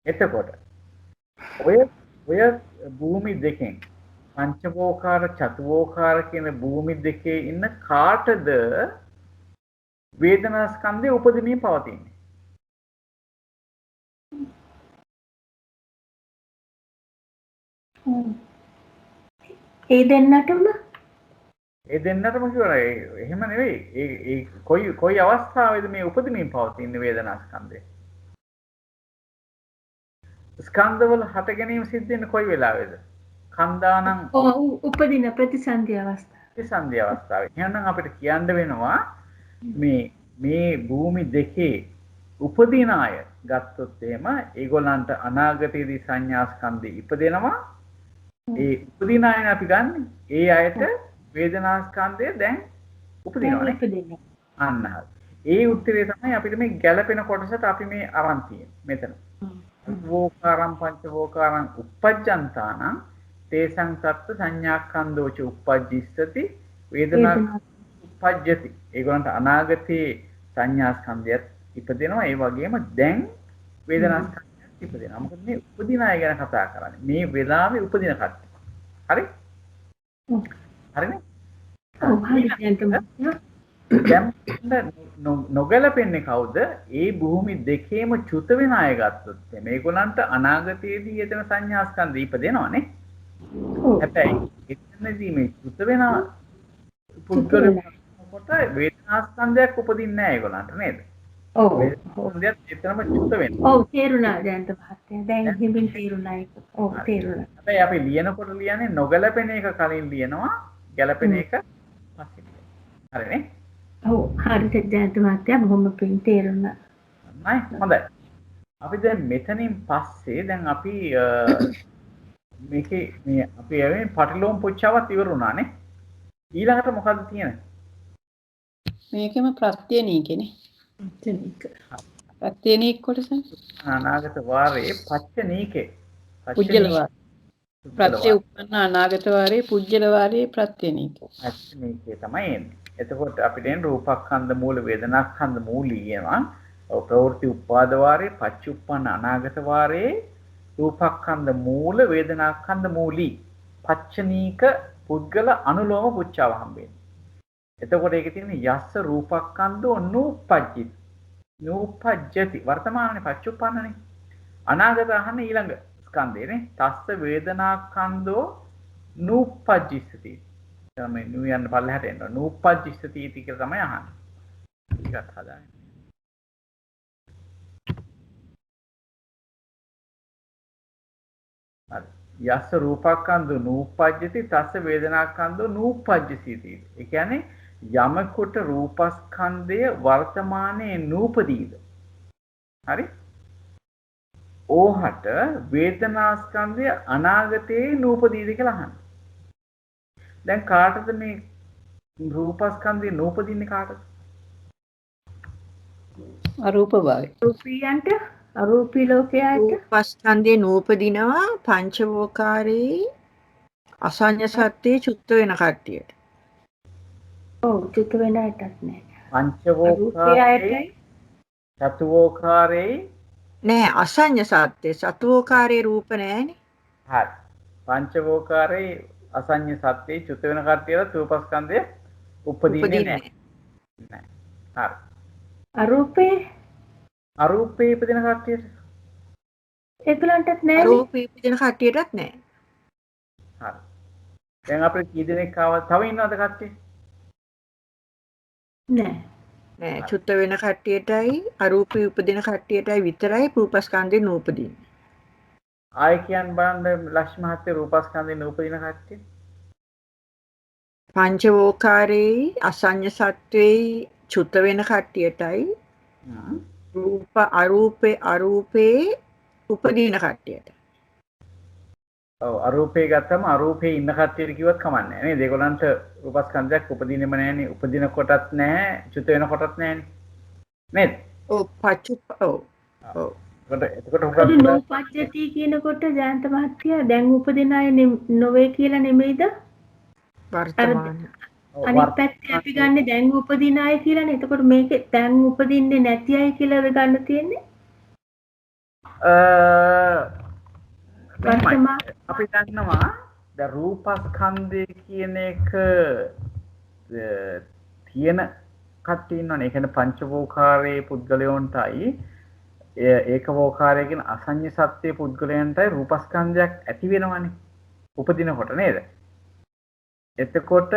එතකොට ඔය භූමි දෙකෙන් පංචවෝකාර චතුවෝකාර කියන භූමි දෙකේ ඉන්න කාටද වේදනාස්කන්ධයේ උපදිනිය පවතින්නේ? ඒ දෙන්නටම ඒ දෙන්නටම කියවනේ එහෙම නෙවෙයි. ඒ කොයි අවස්ථාවේද මේ උපදිනිය පවතින්නේ වේදනාස්කන්ධය? ස්කන්ධවල හට ගැනීම සිද්ධ වෙන්නේ කොයි වෙලාවේද? කන්දානම් උපදින ප්‍රතිසන්දි අවස්ථාව. ප්‍රතිසන්දි අවස්ථාවේ. එහෙනම් අපිට කියන්න වෙනවා මේ භූමි දෙකේ උපදින අය ගත්තොත් එහෙම ඒගොල්ලන්ට අනාගතයේදී සංඥා ස්කන්ධය ඉපදෙනවා. ඒ උපදින අයනේ අපි ගන්න. ඒ අයට වේදනා ස්කන්ධය දැන් උපදිනවනේ. අන්න හරි. ඒ උත්තරේ තමයි අපිට මේ ගැළපෙන කොටසට අපි මේ අරන් තියෙන්නේ මෙතන. වෝකාරම් පංචවෝකාරම් uppajjantānaṁ තේසං සත්ත්ව සංඥාක්ඛන්‍தෝච uppajjissati වේදනා uppajjati. ඒගොල්ලන්ට අනාගතයේ සංඥා ස්කන්ධයත් ඉපදෙනවා. ඒ වගේම දැන් වේදනා ස්කන්ධයත් ඉපදෙනවා. මොකද මේ උපදින අය ගැන කතා කරන්නේ. මේ වෙලාවේ උපදින කට්ටිය. හරි? හරිනේ? ඔව් හරියට. දැන් නොගැලපෙන්නේ කවුද? ඒ භූමි දෙකේම චුත වෙන අය ගත්තොත් මේගොල්ලන්ට අනාගතයේදී එතන සංඥා ස්කන්ධ ඉපදෙනවනේ. හැබැයි එතනදී මේ චුත වෙන පුද්ගලයාට වේදනා ස්කන්ධයක් උපදින්නේ නැහැ ඒගොල්ලන්ට නේද? ඔව්. වේදනාවක් එතනම චුත වෙනවා. ඔව් තේරුණා දැන් මහත්තයා. දැන් හිමින් තේරුණා ඒක. ඔව් තේරුණා. හැබැයි අපි ලියනකොට ලියන්නේ නොගැලපෙන එක කලින් ලියනවා. ගැලපෙන එක පස්සේ ලියනවා. හරිනේ? ඔව් හරියට දැන් මහත්තයා බොහොම පිං තේරුණා. හොඳයි. අපි දැන් මෙතනින් පස්සේ දැන් අපි මේකේ මේ අපි යන්නේ පටිලෝම පුච්චාවත් ඉවර වුණානේ. ඊළඟට මොකද්ද තියෙන්නේ? මේකෙම ප්‍රත්‍යනීකනේ. ප්‍රත්‍යනීක කොටස අනාගත වාරේ පච්චනීකේ. පුජ්‍යල වාරේ. ප්‍රත්‍ය උපන්න අනාගත වාරේ පුජ්‍යල වාරේ ප්‍රත්‍යනීක. පච්චනීකේ තමයි එන්නේ. එතකොට අපිට එන්නේ රූපස්කන්ධ මූල වේදනාස්කන්ධ මූලී කියනවා. ප්‍රවෘත්ති උපාද වාරේ පච්චුප්පන්න අනාගත වාරේ රූපස්කන්ධ මූල වේදනාස්කන්ධ මූලී පච්චනීක පුද්ගල අනුලෝම පුච්චාව හම්බෙන්නේ. එතකොට ඒකේ තියෙන යස්ස රූපස්කන්ධෝ නූපජ්ජති වර්තමානනේ පච්චුප්පන්නනේ. අනාගත අහන්නේ ඊළඟ ස්කන්ධේනේ. තස්ස වේදනාස්කන්ධෝ නූපජ්ජිස්සති. තමයි නු යන පල්ලෙහාට එන්න. නූපජ්ජිස්සති කියලා තමයි අහන්නේ. ටිකක් හදාගන්න. හරි. යස්ස රූපස්කන්ධෝ නූපජ්ජති තස්ස වේදනාස්කන්ධෝ නූපජ්ජසිති. ඒ කියන්නේ යමකට රූපස්කන්ධය වර්තමානයේ නූපදීද? හරි? ඕහට වේදනාස්කන්ධය අනාගතයේ නූපදීද කියලා අහන්නේ. දැන් කාටද මේ රූපස්කන්ධය නූපදින්නේ කාටද? අරූප භාවය. රූපියන්ට අරූපී ලෝකයට රූපස්කන්ධේ නූපදිනවා පංචවෝකාරේ අසඤ්ඤ සත්‍යේ චුත්ත වෙන කට්ටියට. ඔව් චුත්ත වෙන එකක් නෑ. පංචවෝකාරේ චතුවෝකාරේ නෑ අසඤ්ඤ සත්‍යේ චතුවෝකාරේ රූප නෑනේ. හරි. පංචවෝකාරේ අසඤ්ඤ සත්‍යේ චුත්ත වෙන කට්ටියට රූපස්කන්ධය උපදින්නේ නැහැ. හරි. අරූපේ ඉපදින කට්ටියට ඒගොල්ලන්ටත් නැහැ. අරූපේ ඉපදින කට්ටියටත් නැහැ. හරි. දැන් අපිට කී දෙනෙක් ආවත් තව ඉන්නවද කට්ටිය? නැහැ. නෑ චුත්ත වෙන කට්ටියටයි අරූපී උපදින කට්ටියටයි විතරයි රූපස්කන්ධේ නූපදින්නේ. ආය කියන්න බලන්න ලක්ෂ්මී මහත්තයා රූපස්කන්ධේ නූපදින කට්ටිය. පංචවෝකාරේ අසඤ්ඤ සත්‍වේ චුත්ත වෙන කට්ටියටයි රූප අරූපේ උපදින කට්ටියට. ඔව් අරූපේ ගත්තම අරූපේ ඉන්න කට්ටියට කිව්වත් කමන්නේ නැහැ නේද? ඒගොල්ලන්ට රූපස්කන්ධයක් උපදින්නෙම නැහැනේ. උපදින කොටත් නැහැ, චුත වෙන කොටත් නැහැනේ. නේද? ඔව් ඔව්. එතකොට නූපජ්ජති කියනකොට ජයන්ත මහත්තයා දැන් උපදින අය නොවේ කියලා නෙමෙයිද? වර්තමාන. අනිත් පැත්තේ අපි ගන්න දැන් උපදින අය කියලානේ. එතකොට මේකේ දැන් උපදින්නේ නැති අය කියලා ගන්න තියෙන්නේ. අපි දන්නවා ද රූපස්කන්ධය කියන එක තියෙන කට්ටිය ඉන්නවනේ. ඒ කියන්නේ පංචවෝකාරයේ පුද්ගලයන්ටයි ඒකවෝකාරය කියන අසඤ්ඤ සත්‍ය පුද්ගලයන්ටයි රූපස්කන්ධයක් ඇති වෙනවනේ. උපදිනකොට නේද? එතකොට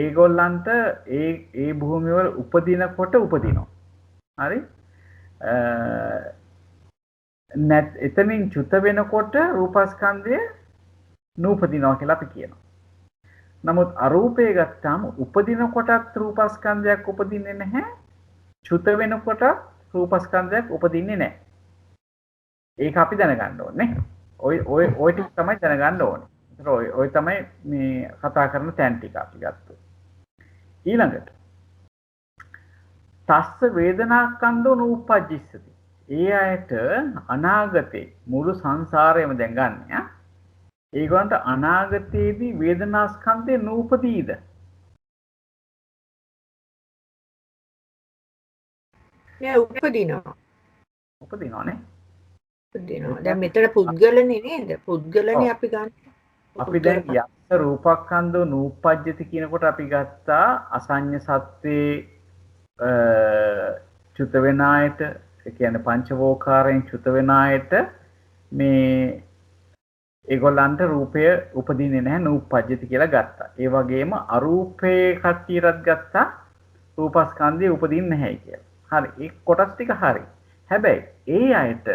ඒගොල්ලන්ට ඒ භූමිය වල උපදිනකොට උපදිනවා. හරි? එතනින් චුත වෙනකොට රූපස්කන්ධය නූපදිනවා කියලා අපි කියනවා. නමුත් අරූපය ගත්තාම උපදින කොටත් රූපස්කන්ධයක් උපදින්නේ නැහැ. චුත වෙනකොට රූපස්කන්ධයක් උපදින්නේ නැහැ. ඒක අපි දැනගන්න ඕනේ. ඔය ටික තමයි දැනගන්න ඕනේ. ඒතර ඔය තමයි මේ කතා කරන තැන් ටික අපි ගත්තොත්. ඊළඟට තස්ස වේදනාස්කන්ධෝ නූපජ්ජිස්සති. ඒ අයට අනාගතේ මුළු සංසාරයම දැන් ගන්න. ඒගොල්ලන්ට අනාගතයේදී වේදනාස්කන්ධේ නූපදීද? නෑ උපදිනවා. උපදිනවනේ. උපදිනවා. දැන් මෙතන පුද්ගලනේ නේද? පුද්ගලනේ අපි ගන්න. අපි දැන් යක්ෂ රූපස්කන්ධෝ නූපජ්ජති කියනකොට අපි ගත්තා අසඤ්ඤ සත්‍වේ චුත වෙන ආයත, ඒ කියන්නේ පංචවෝකාරයෙන් චුත වෙන ආයත මේ ඒගොල්ලන්ට රූපය උපදින්නේ නැහැ නූපජ්ජති කියලා ගත්තා. ඒ වගේම අරූපේ කට්ටියටත් ගත්තා රූපස්කන්ධය උපදින්නේ නැහැ කියලා. හරි. ඒ කොටස් ටික හරි. හැබැයි ඒ අයට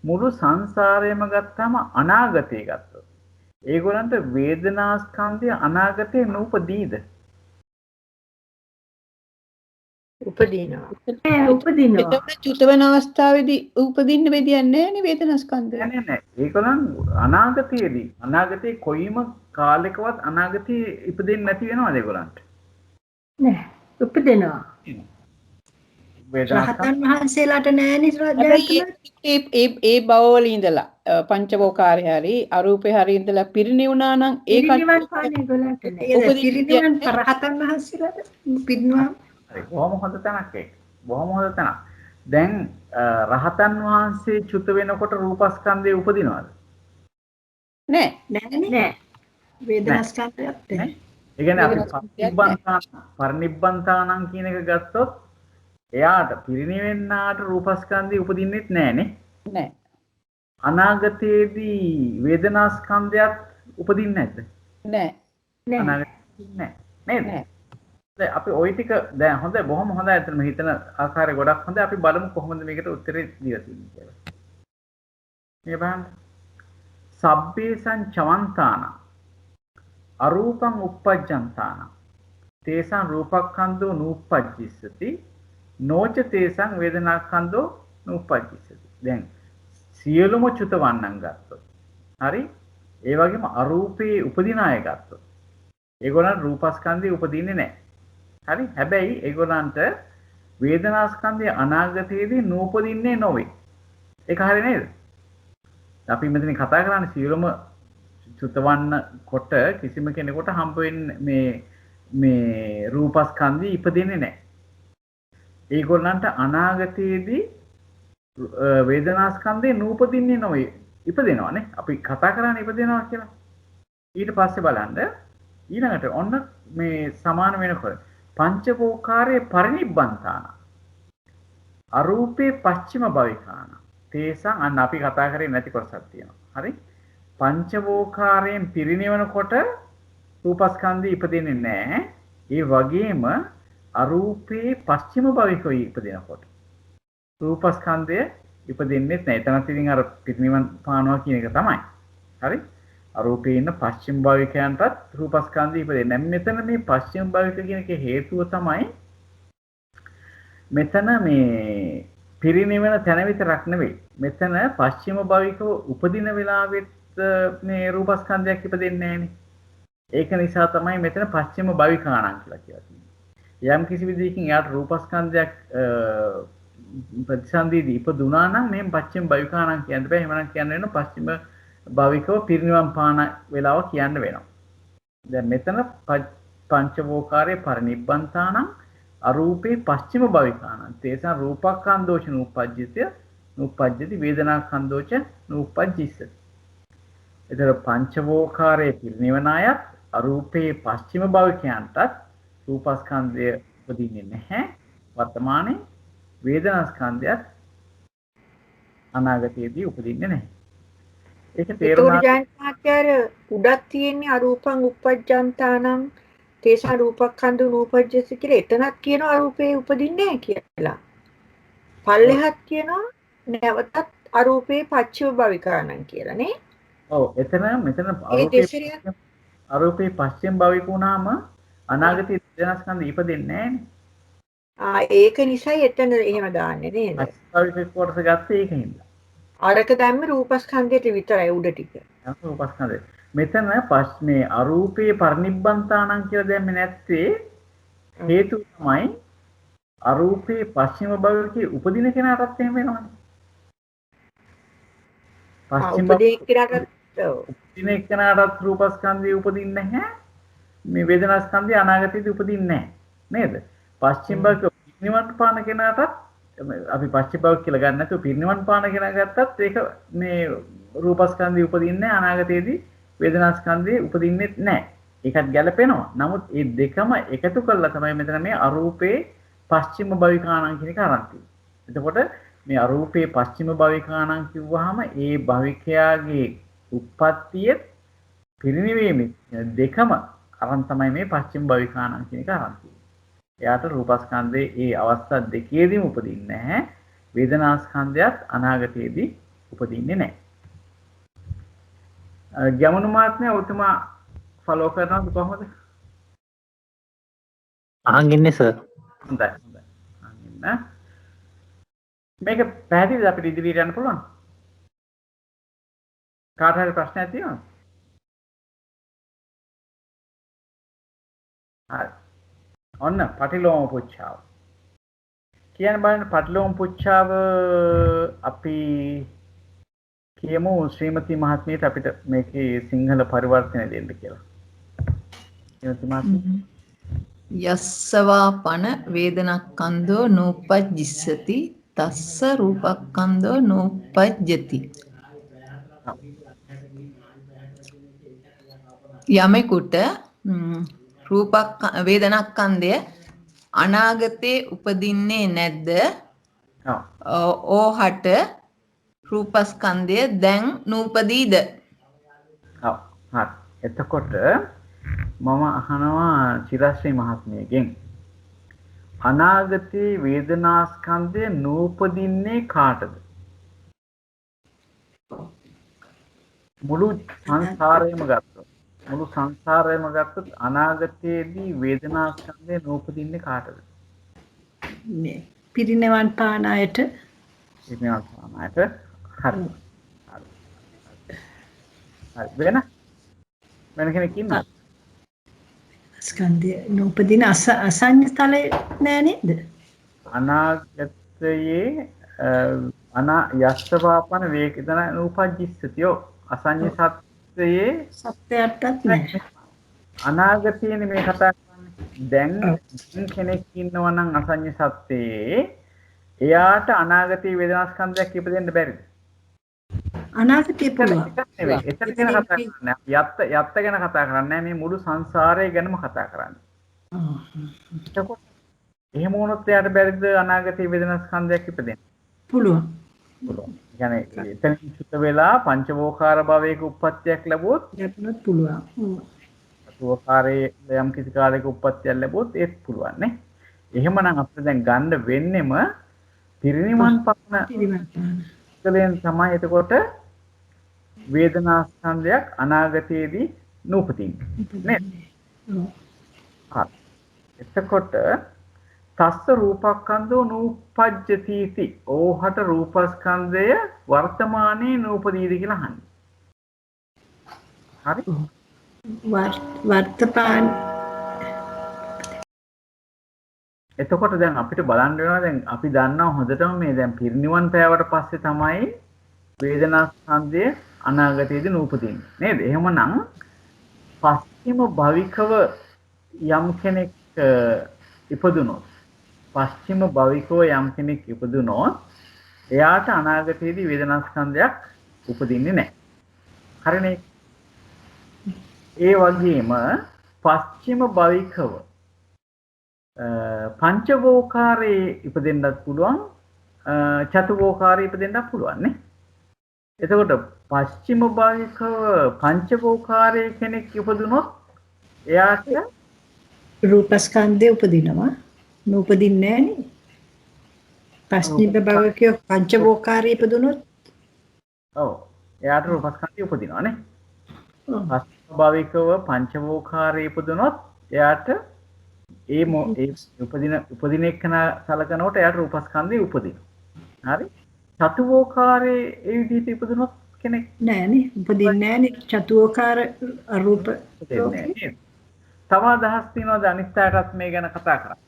මුළු සංසාරයම ගත්තාම අනාගතය ගත්තොත් ඒගොල්ලන්ට වේදනාස්කන්ධය අනාගතේ නූපදීද? උපදිනවා. එතකොට චුත වෙන අවස්ථාවේදී උපදින්න වෙදියක් නැහැ නේ වේදනාස්කන්ධය. නෑ. ඒගොල්ලන් අනාගතේ කොයිම කාලයකවත් අනාගතේ ඉපදෙන්නේ නැති වෙනවද ඒගොල්ලන්ට? නෑ. උපදිනවා. රහතන් වහන්සේලාට නෑනේ ඒ බවවල ඉඳලා පංචවෝකාරය හරි අරූපේ හරි ඉඳලා පිරිනිවුණා නම් ඒක පිරිනිවන් පාන ඒගොල්ලන්ට නෑ. පිරිනිවන් රහතන් වහන්සේලාට පිරිනිවන් හරි. බොහොම හොඳ තැනක් ඒක. බොහොම හොඳ තැනක්. දැන් රහතන් වහන්සේ චුත වෙනකොට රූපස්කන්ධය උපදිනවද? නෑ. වේදනාස්කන්ධයක් නැහැ. ඒ කියන්නේ අපි පරිනිබ්බන්තානම් කියන එක ගත්තොත් එයාට පිරිනිවෙන්නාට රූපස්කන්ධය උපදින්නෙත් නෑනේ. නෑ. අනාගතයේදී වේදනාස්කන්ධයක් උපදින්නේ නැද්ද? නෑ. අනාගතේ නෑ. නේද? දැන් අපි ওই ටික දැන් හොඳ බොහොම හොඳයි අතන හිතන ආකාරය ගොඩක් හොඳයි. අපි බලමු කොහොමද මේකට උත්තරේ දීලා තියෙන්නේ කියලා. මේ බලන්න. සබ්බේසං චවන්තාන අරූපං uppajjantāna තේසං රූපක්ඛන්தோ නූපජ්ජිස්සති නොච තේසං වේදනාක්ඛන්தோ නූපජ්ජිස්සති. දැන් සියලුම චුත වන්නන් ගත්තොත් හරි ඒ වගේම අරූපේ උපදින අය ගත්තොත් ඒගොල්ලන් රූපස්කන්ධය උපදින්නේ නැහැ. හරි. හැබැයි ඒගොල්ලන්ට වේදනාස්කන්ධය අනාගතයේදී නූපදින්නේ නොවේ. ඒක හරි නේද? අපි මෙතන කතා කරන්නේ සියලුම චුතවන්න කොට කිසිම කෙනෙකුට හම්බ වෙන්නේ මේ රූපස්කන්ධය ඉපදෙන්නේ නැහැ. ඒගොල්ලන්ට අනාගතයේදී වේදනාස්කන්ධය නූපදින්නේ නොවේ. ඉපදෙනවානේ. අපි කතා කරන්නේ ඉපදෙනවා කියලා. ඊට පස්සේ බලන්න ඊළඟට ඔන්න මේ සමාන වෙනකොට පංචවෝකාරයේ පරිනිබ්බන්තාන අරූපේ පස්චිම භවිකාන තේසං අන්න අපි කතා කරේ නැති කොටසක් තියෙනවා. හරි? පංචවෝකාරයෙන් පිරිනිවනකොට රූපස්කන්ධය ඉපදෙන්නේ නැහැ. ඒ වගේම අරූපේ පස්චිම භවිකෝ ඉපදෙනකොට රූපස්කන්ධය ඉපදෙන්නේ නැහැ. එතනත් ඉතින් අර පිරිනිවන් පානවා කියන එක තමයි. හරි? අරූපේ ඉන්න පස්චිම භවිකයන්ටත් රූපස්කන්ධය ඉපදෙන්නේ නැහැ. මෙතන මේ පස්චිම භවික කියන එකේ හේතුව තමයි මෙතන මේ පිරිනිවන තැන විතරක් නෙවෙයි. මෙතන පස්චිම භවිකව උපදින වෙලාවෙත් මේ රූපස්කන්ධයක් ඉපදෙන්නේ නැහැනේ. ඒක නිසා තමයි මෙතන පස්චිම භවිකාණන් කියලා කියන්නේ. යම් කිසි විදිහකින් යාට රූපස්කන්ධයක් ප්‍රතිසන්දීදී ඉපදුනා නම් මේ පස්චිම භවිකාණන් කියන්න බෑ. එහෙමනම් කියන්න වෙන පස්චිම භවිකව පිරිනිවන් පාන වෙලාව කියන්න වෙනවා. දැන් මෙතන පංචවෝකාරයේ පරිනිබ්බන්තානම් අරූපේ පස්චිම භවිකාණන් තේසං රූපක්ඛන්‍දෝච නූපජ්ජති වේදනාඛන්‍දෝච නූපජ්ජිස්සති. එතන පංචවෝකාරයේ පිරිනිවන අයත් අරූපේ පස්චිම භවිකයන්ටත් රූපස්කන්ධය උපදින්නේ නැහැ. වර්තමානයේ වේදනාස්කන්ධයත් අනාගතයේදී උපදින්නේ නැහැ. ඒක තේරුණා. උඩක් තියෙන්නේ අරූපං uppajjantānaṁ තේසා රූපක්ඛන්‍දු නූපජ්ජති කියලා එතනත් කියනවා අරූපේ උපදින්නේ නැහැ කියලා. පල්ලෙහත් කියනවා නැවතත් අරූපේ පච්චව භවිකාණන් කියලා නේ. ඔව් මෙතන අරූපේ පස්චිම භවික වුණාම අනාගතයේ වේදනාස්කන්ධය ඉපදෙන්නේ නැහැ. ඒක නිසායි එතන එහෙම දාන්නේ නේද? භවික කොටස ගත්තේ ඒකින්ද. අරක දැම්මේ රූපස්කන්ධයට විතරයි උඩ ටික. රූපස්කන්ධය. මෙතන මේ අරූපේ පරිනිබ්බන්තාණන් කියලා දැම්මේ නැත්තේ හේතුව තමයි අරූපේ පස්චිම භවිකයේ උපදින කෙනාටත් එහෙම වෙනවනේ. පස්චිම උපදින කෙනාටත් රූපස්කන්ධය උපදින්නේ නැහැ. මේ වේදනාස්කන්ධය අනාගතයේදී උපදින්නේ නැහැ. නේද? පස්චිම භවික පිරිනිවන් පාන කෙනාටත් අපි පස්චිම භවික කියලා ගන්න නැතුව පිරිනිවන් පාන කෙනා ගත්තත් ඒක මේ රූපස්කන්ධය උපදින්නේ අනාගතයේදී වේදනාස්කන්ධය උපදින්නේ නැහැ. ඒකත් ගැලපෙනවා. නමුත් මේ දෙකම එකතු කරලා තමයි මෙතන මේ අරූපේ පස්චිම භවිකාණන් කියන එක අරන් තියෙන්නේ. එතකොට මේ අරූපේ පස්චිම භවිකාණන් කිව්වහම ඒ භවිකයාගේ උප්පත්තිය පිරිනිවීම දෙකම අරන් තමයි මේ පස්චිම භවිකාණන් කියන එක අරන් තියෙන්නේ. එයාට රූපස්කන්ධයේ ඒ අවස්ථා දෙකේදීම උපදින්නේ නැහැ. වේදනාස්කන්ධයත් අනාගතයේදී උපදින්නේ නැහැ. ගැමුණු මාත්මය උතුමා ෆලෝ කරනවද කොහොමද? අහන් ඉන්නේ සර්. හොඳයි. අහන් ඉන්න. මේක පැහැදිලිද අපිට ඉදිරියට යන්න පුළුවන්? කාට හරි ප්‍රශ්නයක් තියෙනවද? හරි. ඔන්න පටිලෝම පුච්ඡාව. කියන්න බලන්න පටිලෝම පුච්ඡාව අපි කියමු ශ්‍රීමති මහත්මියට අපිට මේකේ සිංහල පරිවර්තනය දෙන්න කියලා. ශ්‍රීමති මහත්මිය යස්සවා පන වේදනක්ඛන්‍தோ නූපජ්ජිස්සති තස්ස රූපක්ඛන්‍தோ නූපජ්ජති. යමෙකුට වේදනක්ඛන්‍දය අනාගතේ උපදින්නේ නැද්ද? ඕහට රූපස්කන්ධය දැන් නූපදීද? ඔව් හරි. එතකොට මම අහනවා චිරශ්‍රී මහත්මියගෙන් අනාගතේ වේදනාස්කන්ධය නූපදින්නේ කාටද? මුළු සංසාරයම ගත්තොත් අනාගතයේදී වේදනාස්කන්ධය නූපදින්නේ කාටද? මේ පිරිනවන් පාන අයට. පිරිනවන් පාන අයට. හරි. වෙන කෙනෙක් ඉන්නවද? ස්කන්ධය නූපදින අසඤ්ඤ තලේ නෑ නේද? අනාගතයේ යස්සවාපන වේදන නූපජ්ජිස්සතියෝ අසඤ්ඤ සත්‍යයේ සත්‍යයටත් නෑ. අනාගතයේනේ මේ කතා කරන්නේ. දැන් කෙනෙක් ඉන්නවා නම් අසඤ්ඤ සත්‍යයේ එයාට අනාගතයේ වේදනාස්කන්ධයක් ඉපදෙන්න බැරිද? අනාගතේ පුළුවන්. එතන ගැන කතා කරන්නේ. යත්ත ගැන කතා කරන්නේ මේ මුළු සංසාරය ගැනම කතා කරන්නේ. එතකොට එහෙම වුණොත් එයාට බැරිද අනාගතයේ වේදනා ස්කන්ධයක් ඉපදෙන්න? පුළුවන්. පුළුවන්. يعني එතන චුත වෙලා පංචවෝකාර භවයක උප්පත්තියක් ලැබුවොත් යන්නත් පුළුවන්. චතුෝකාරයේ යම් කිසි කාලයක උප්පත්තියක් ලැබුවොත් ඒත් පුළුවන් නේ. එහෙමනම් අපිට දැන් ගන්න වෙන්නෙම පිරිනිවන් පාන කලෙන් තමයි එතකොට වේදනා ස්කන්ධයක් අනාගතයේදී නූපදින්නේ නේද? හරි. එතකොට තස්ස රූපස්කන්ධෝ නූපජ්ජති ඕහට රූපස්කන්ධය වර්තමානයේ නූපදීද කියලා අහන්නේ. හරි? වර්තමාන එතකොට දැන් අපිට බලන්න වෙනවා දැන් අපි දන්නවා හොඳටම මේ දැන් පිරිනිවන් පෑවට පස්සේ තමයි වේදනා ස්කන්ධය අනාගතයේදී නූපදින්නේ නේද? එහෙමනම් පස්චිම භවිකව යම් කෙනෙක් ඉපදුනොත් පස්චිම භවිකව යම් කෙනෙක් ඉපදුනොත් එයාට අනාගතයේදී වේදනා ස්කන්ධයක් උපදින්නේ නැහැ. හරිනේ? ඒ වගේම පස්චිම භවිකව පංචවෝකාරයේ ඉපදෙන්නත් පුළුවන් චතුවෝකාරයේ ඉපදෙන්නත් පුළුවන් නේ. එතකොට පස්චිම භවිකව පංචවෝකාරයේ කෙනෙක් ඉපදුනොත් එයාට රූපස්කන්ධය උපදිනවා. නූපදින්නේ නැහනේ. පස්නිබ භවකයේ පංචවෝකාරී ඉපදුනොත් ඔව් එයාට රූපස්කන්ධය උපදිනවා නේ. පස්චිම භවිකව පංචවෝකාරයේ ඉපදුනොත් එයාට ඒ උපදින එක්කන සලකනකොට එයාට රූපස්කන්ධය උපදිනවා. හරි? චතුවෝකාරයේ ඒ විදිහට ඉපදුනොත් කෙනෙක් නෑනේ. උපදින්නේ නෑනේ. චතුෝකාර අරූප උපදින්නේ නෑ. තව අදහස් තියනවාද අනිත් අයටත් මේ ගැන කතා කරන්න?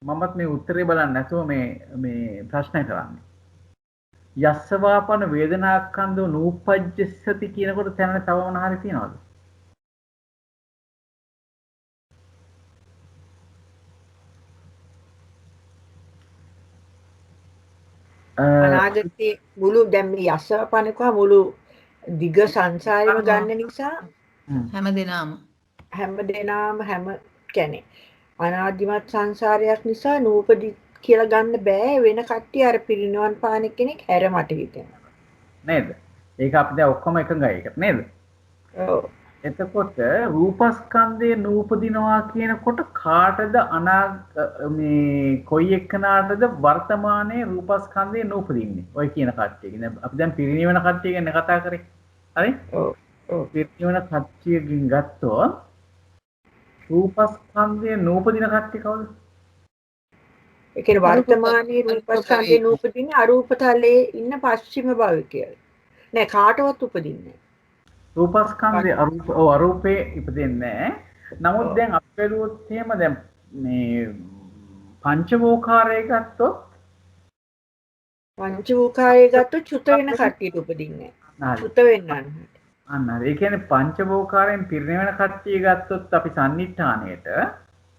මමත් මේ උත්තරේ බලන්න නැතුව මේ ප්‍රශ්න කරන්නේ. යස්සවාපන වේදනාස්කන්ධෝ නූපජ්ජස්සති කියනකොට තැන තව මොන හරි තියනවද? අනාගතයේ මුළු දැන් මේ යස්සවපනක මුළු දිග සංසාරෙම ගන්න නිසා හැමදෙනාම කියන්නේ අනාදිමත් සංසාරයක් නිසා නූපදි කියලා ගන්න බෑ වෙන කට්ටිය අර පිරිනිවන් පාන කෙනෙක් හැර මට හිතෙනවා නේද? ඒක අපි දැන් ඔක්කොම එකඟයි ඒකට නේද? ඔව්. එතකොට රූපස්කන්ධයේ නූපදිනවා කියනකොට කාටද මේ කොයි එක්කනාටද වර්තමානයේ රූපස්කන්ධයේ නූපදින්නේ? ඔය කියන කට්ටිය. අපි දැන් පිරිනිවන කට්ටිය ගැන කතා කරේ. හරි? ඔව්. ඔව්. පිරිනිවන කට්ටියකින් ගත්තොත් රූපස්කන්ධයේ නූපදින කට්ටිය කවුද? ඒ කියන්නේ වර්තමානයේ රූපස්කන්ධයේ නූපදින්නේ අරූප තලයේ ඉන්න පස්චිම භවිකය. නෑ කාටවත් උපදින්නේ නෑ. රූපස්කන්ධය අරූපේ ඉපදෙන්නේ නැහැ. නමුත් දැන් අපි බැලුවොත් එහෙම දැන් මේ පංචවෝකාරය ගත්තොත් චුත වෙන කට්ටියට උපදින්නේ නැහැ. චුත වෙන්නන්. අන්න හරි. ඒ කියන්නේ පංචවෝකාරයෙන් පිරිනිවන කට්ටිය ගත්තොත් අපි සම්නිට්ඨාණයට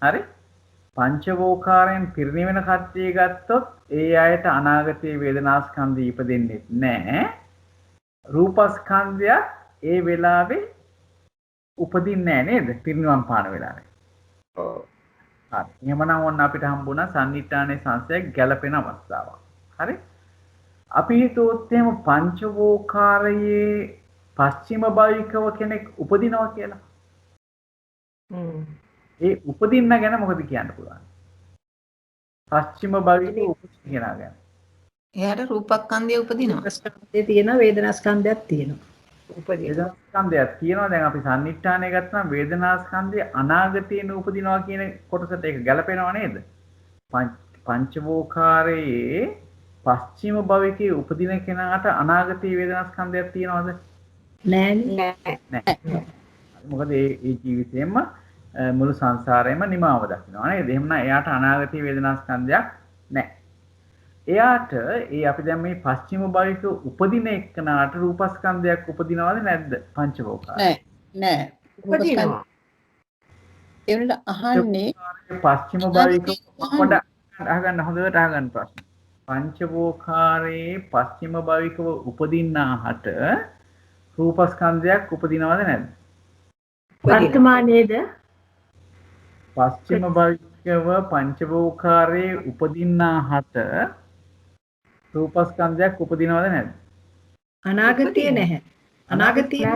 හරි පංචවෝකාරයෙන් පිරිනිවන කට්ටිය ගත්තොත් ඒ අයට අනාගතයේ වේදනාස්කන්ධය ඉපදෙන්නේ නැහැ. රූපස්කන්ධය ඒ වෙලාවේ උපදින්නේ නැහැ නේද? පිරිනිවන් පාන වෙලාවේ. ඔව්. හරි. එහෙමනම් ඔන්න අපිට හම්බුණා සම්නිට්ඨානයේ සංසයක් ගැලපෙන අවස්ථාවක්. හරි? අපි හිතුවොත් එහෙම පංචවෝකාරයේ පස්චිම භවිකව කෙනෙක් උපදිනවා කියලා. ඒ උපදින්න ගැන මොකද කියන්න පුළුවන්? පස්චිම භවිකව උපදින කෙනා ගැන. එයාට රූපස්කන්ධය උපදිනවා. රූපස්කන්ධය තියෙනවා වේදනාස්කන්ධයක් තියෙනවා. වේදනාස්කන්ධයක් තියෙනවා. දැන් අපි සම්නිට්ඨානය ගත්තාම වේදනාස්කන්ධය අනාගතයේ නූපදිනවා කියන කොටසට ඒක ගැලපෙනව නේද? පංචවෝකාරයේ පස්චිම භවිකයේ උපදින කෙනාට අනාගතයේ වේදනාස්කන්ධයක් තියෙනවද? නෑ. මොකද ඒ ජීවිතේම මුළු සංසාරේම නිමාව දකින්නවා නේද? එහෙනම් එයාට අනාගතයේ වේදනාස්කන්ධයක් නැහැ. එයාට අපි දැන් මේ පස්චිම භවික උපදින එක්කනාට රූපස්කන්ධයක් උපදිනවද නැද්ද? පංචවෝකාරය. නෑ. උපදිනවා. ඒ වුණාට අහන්නේ පස්චිම භවික පොඩ අහගන්න හොඳට අහගන්න ප්‍රශ්න. පංචවෝකාරයේ පස්චිම භවිකව උපදින්නාහට රූපස්කන්ධයක් උපදිනවද නැද්ද? වර්තමානයේද? පස්චිම භවිකව පංචවෝකාරයේ උපදින්නා හට රූපස්කන්ධයක් උපදිනවද නැද්ද? අනාගතයේ නැහැ. අනාගතයේ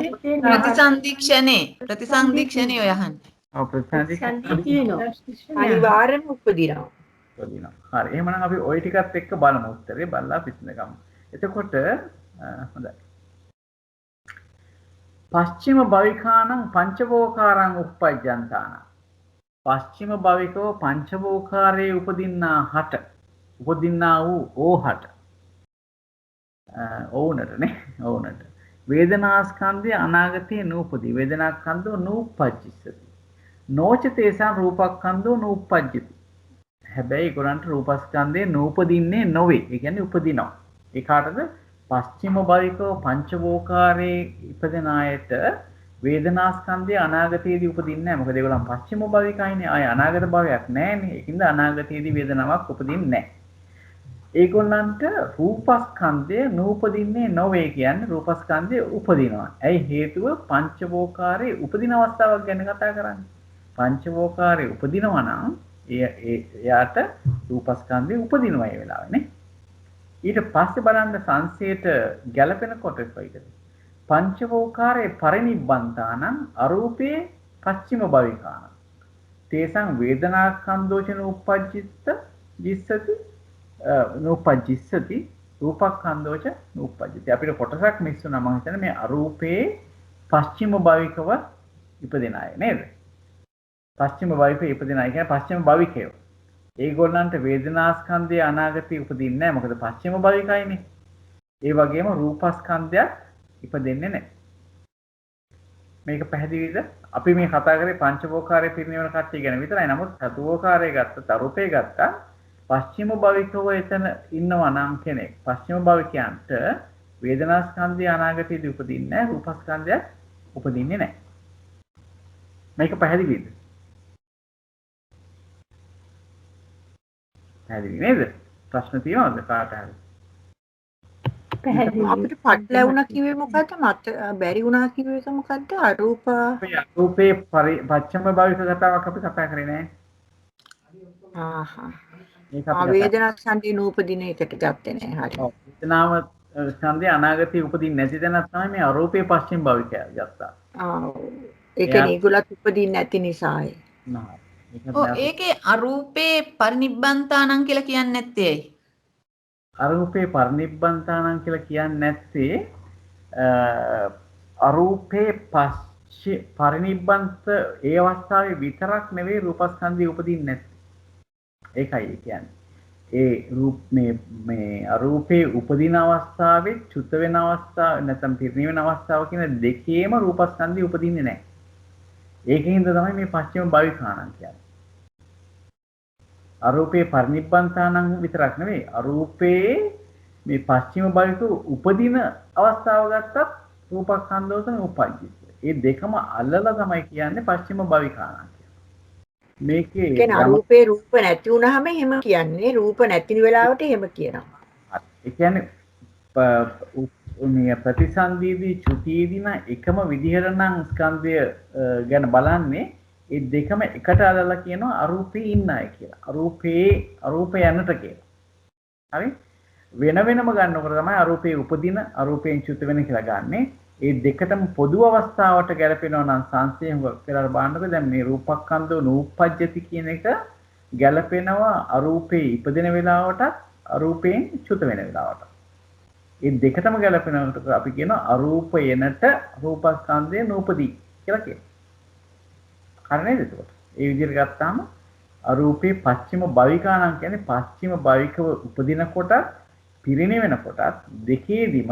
ප්‍රතිසන්දීක්ෂණේ ඔය අහන්නේ. ඔව් ප්‍රතිසන්දීක්ෂණේ අනිවාර්යෙන්ම උපදිනවා. උපදිනවා. හරි. එහෙනම් අපි ওই ටිකත් එක්ක බලමු උත්තරේ බලලා පිටිනගමු. එතකොට හොඳයි. පස්චිම භවිකානං පංචවෝකාරං උප්පජ්ජන්තාන. පස්චිම භවිකව පංචවෝකාරයේ උපදින්නා වූ ඕහට ඕනට වේදනාස්කන්ධය අනාගතයේ නූපදී වේදනාස්කන්ධෝ නූපජ්ජිස්සති නොච තේසං රූපස්කන්ධෝ නූපජ්ජති. හැබැයි ඒගොල්ලන්ට රූපස්කන්ධේ නූපදින්නේ නොවේ. ඒ කියන්නේ උපදිනවා. ඒ කාටද? පස්චිම භවිකව පංචවෝකාරයේ ඉපදෙන අයට වේදනාස්කන්ධය අනාගතයේදී උපදින්නේ නැහැ. මොකද ඒගොල්ලන් පස්චිම භවිකයිනේ. ආය අනාගත භවයක් නැහැනේ. ඒකින්ද අනාගතයේදී වේදනාවක් උපදින්නේ නැහැ. ඒගොල්ලන්ට රූපස්කන්ධය නූපදින්නේ නොවේ කියන්නේ රූපස්කන්ධය උපදිනවා. ඇයි හේතුව? පංචවෝකාරයේ උපදින අවස්ථාවක් ගැන කතා කරන්නේ. පංචවෝකාරයේ උපදිනවා නම් එයාට රූපස්කන්ධය උපදිනවා ඒ වෙලාවේනේ. ඊට පස්සේ බලන්න සංසයට ගැලපෙනකොට කොයිද? පංචවෝකාරයේ පරිනිබ්බන්තානං අරූපේ පස්චිම භවිකාන. තේසං වේදනාස්කන්ධෝචන උපජ්ජිත ජිස්සති නූපජ්ජිස්සති රූපස්කන්ධෝච නූපජ්ජිත. අපිට කොටසක් මිස් වුණා මම හිතන්නේ මේ අරූපේ පස්චිම භවිකව ඉපදෙන අය නේද? පස්චිම භවිකව ඉපදෙන අය කියන්නේ පස්චිම භවිකයෝ. ඒගොල්ලන්ට වේදනාස්කන්ධය අනාගතේ උපදින්නේ නැහැ. මොකද පස්චිම භවිකයිනේ. ඒ වගේම රූපස්කන්ධයක් ඉපදෙන්නේ නැහැ. මේක පැහැදිලිද? අපි මේ කතා කරේ පංචවෝකාරයේ පිරිනිවන කට්ටිය ගැන විතරයි. නමුත් චතුවෝකාරයේ ගත්ත අරූපේ ගත්තා පස්චිම භවිකව එතන ඉන්නවා නම් කෙනෙක්. පස්චිම භවිකයන්ට වේදනාස්කන්ධය අනාගතයේදී උපදින්නේ නැහැ. රූපස්කන්ධයක් උපදින්නේ නැහැ. මේක පැහැදිලිද? පැහැදිලි නේද? ප්‍රශ්න තියෙනවද කාට හරි? පැහැදිලි. අපිට පටලැවුණා කිව්වේ මොකද්ද? මත බැරි වුණා කිව්වේ ඒක මොකද්ද? අරූපේ පච්චම භවික කතාවක් අපි කතා කරේ නෑ. ඒක වේදනාස්කන්ධේ නූපදින එකට ගත්තේ නෑ. හරි. ඔව්. වේදනාව ස්කන්ධය අනාගතයේ උපදින්නේ නැති තැනක් තමයි මේ අරූපේ පස්චිම භවිකය ගත්තා. ඒ කියන්නේ ඒගොල්ලත් උපදින්නේ නැති නිසායි. නෑ. ඒකේ අරූපේ පරිනිබ්බන්තානං කියලා කියන්නේ නැත්තේ ඇයි? අරූපේ පරිනිබ්බන්තානං කියලා කියන්නේ නැත්තේ අරූපේ පරිනිබ්බන්ත ඒ අවස්ථාවේ විතරක් නෙවෙයි රූපස්කන්ධය උපදින්නේ නැත්තේ. ඒකයි ඒ කියන්නේ. ඒ රූප මේ අරූපේ උපදින අවස්ථාවේ චුත වෙන අවස්ථාව නැත්නම් පිරිනිවෙන අවස්ථාව කියන දෙකේම රූපස්කන්ධය උපදින්නේ නැහැ. ඒකින්ද තමයි මේ පස්චිම භවිකාණන් කියන්නේ. අරූපේ පරිනිබ්බන්තානං විතරක් නෙවෙයි අරූපේ මේ පස්චිම භවික උපදින අවස්ථාව ගත්තත් රූපස්කන්ධෝතන උපජ්ජිත. මේ දෙකම අල්ලලා තමයි කියන්නේ පස්චිම භවිකාණන් කියන්නේ. මේකේ කියන්නේ අරූපේ රූප නැති වුනහම එහෙම කියන්නේ රූප නැති වෙලාවට එහෙම කියනවා. ඒ කියන්නේ මේ ප්‍රතිසන්දීදී චුතියදීන එකම විදිහට නම් ස්කන්ධය ගැන බලන්නේ ඒ දෙකම එකට අදලා කියනවා අරූපේ ඉන්න අය කියලා. අරූපේ යන්නට කියලා. හරි? වෙන වෙනම ගන්නකොට තමයි අරූපේ උපදින අරූපයෙන් චුත වෙන කියලා ගන්නෙ. ඒ දෙකටම පොදු අවස්ථාවට ගැලපෙනවා නම් සංසයෙන් කියලා බලන්නකො දැන් මේ රූපස්කන්ධෝ නූපජ්ජති කියන එක ගැලපෙනවා අරූපේ ඉපදින වෙලාවටත් අරූපයෙන් චුත වෙන වෙලාවටත්. ඒ දෙකටම ගැලපෙනකොට අපි කියනවා අරූපයනට රූපස්කන්ධය නූපදී කියලා කියනවා. හරි නේද එතකොට? ඒ විදිහට ගත්තාම අරූපේ පස්චිම භවිකාණන් කියන්නේ පස්චිම භවිකව උපදින කොටත් පිරිනිවෙන කොටත් දෙකේදීම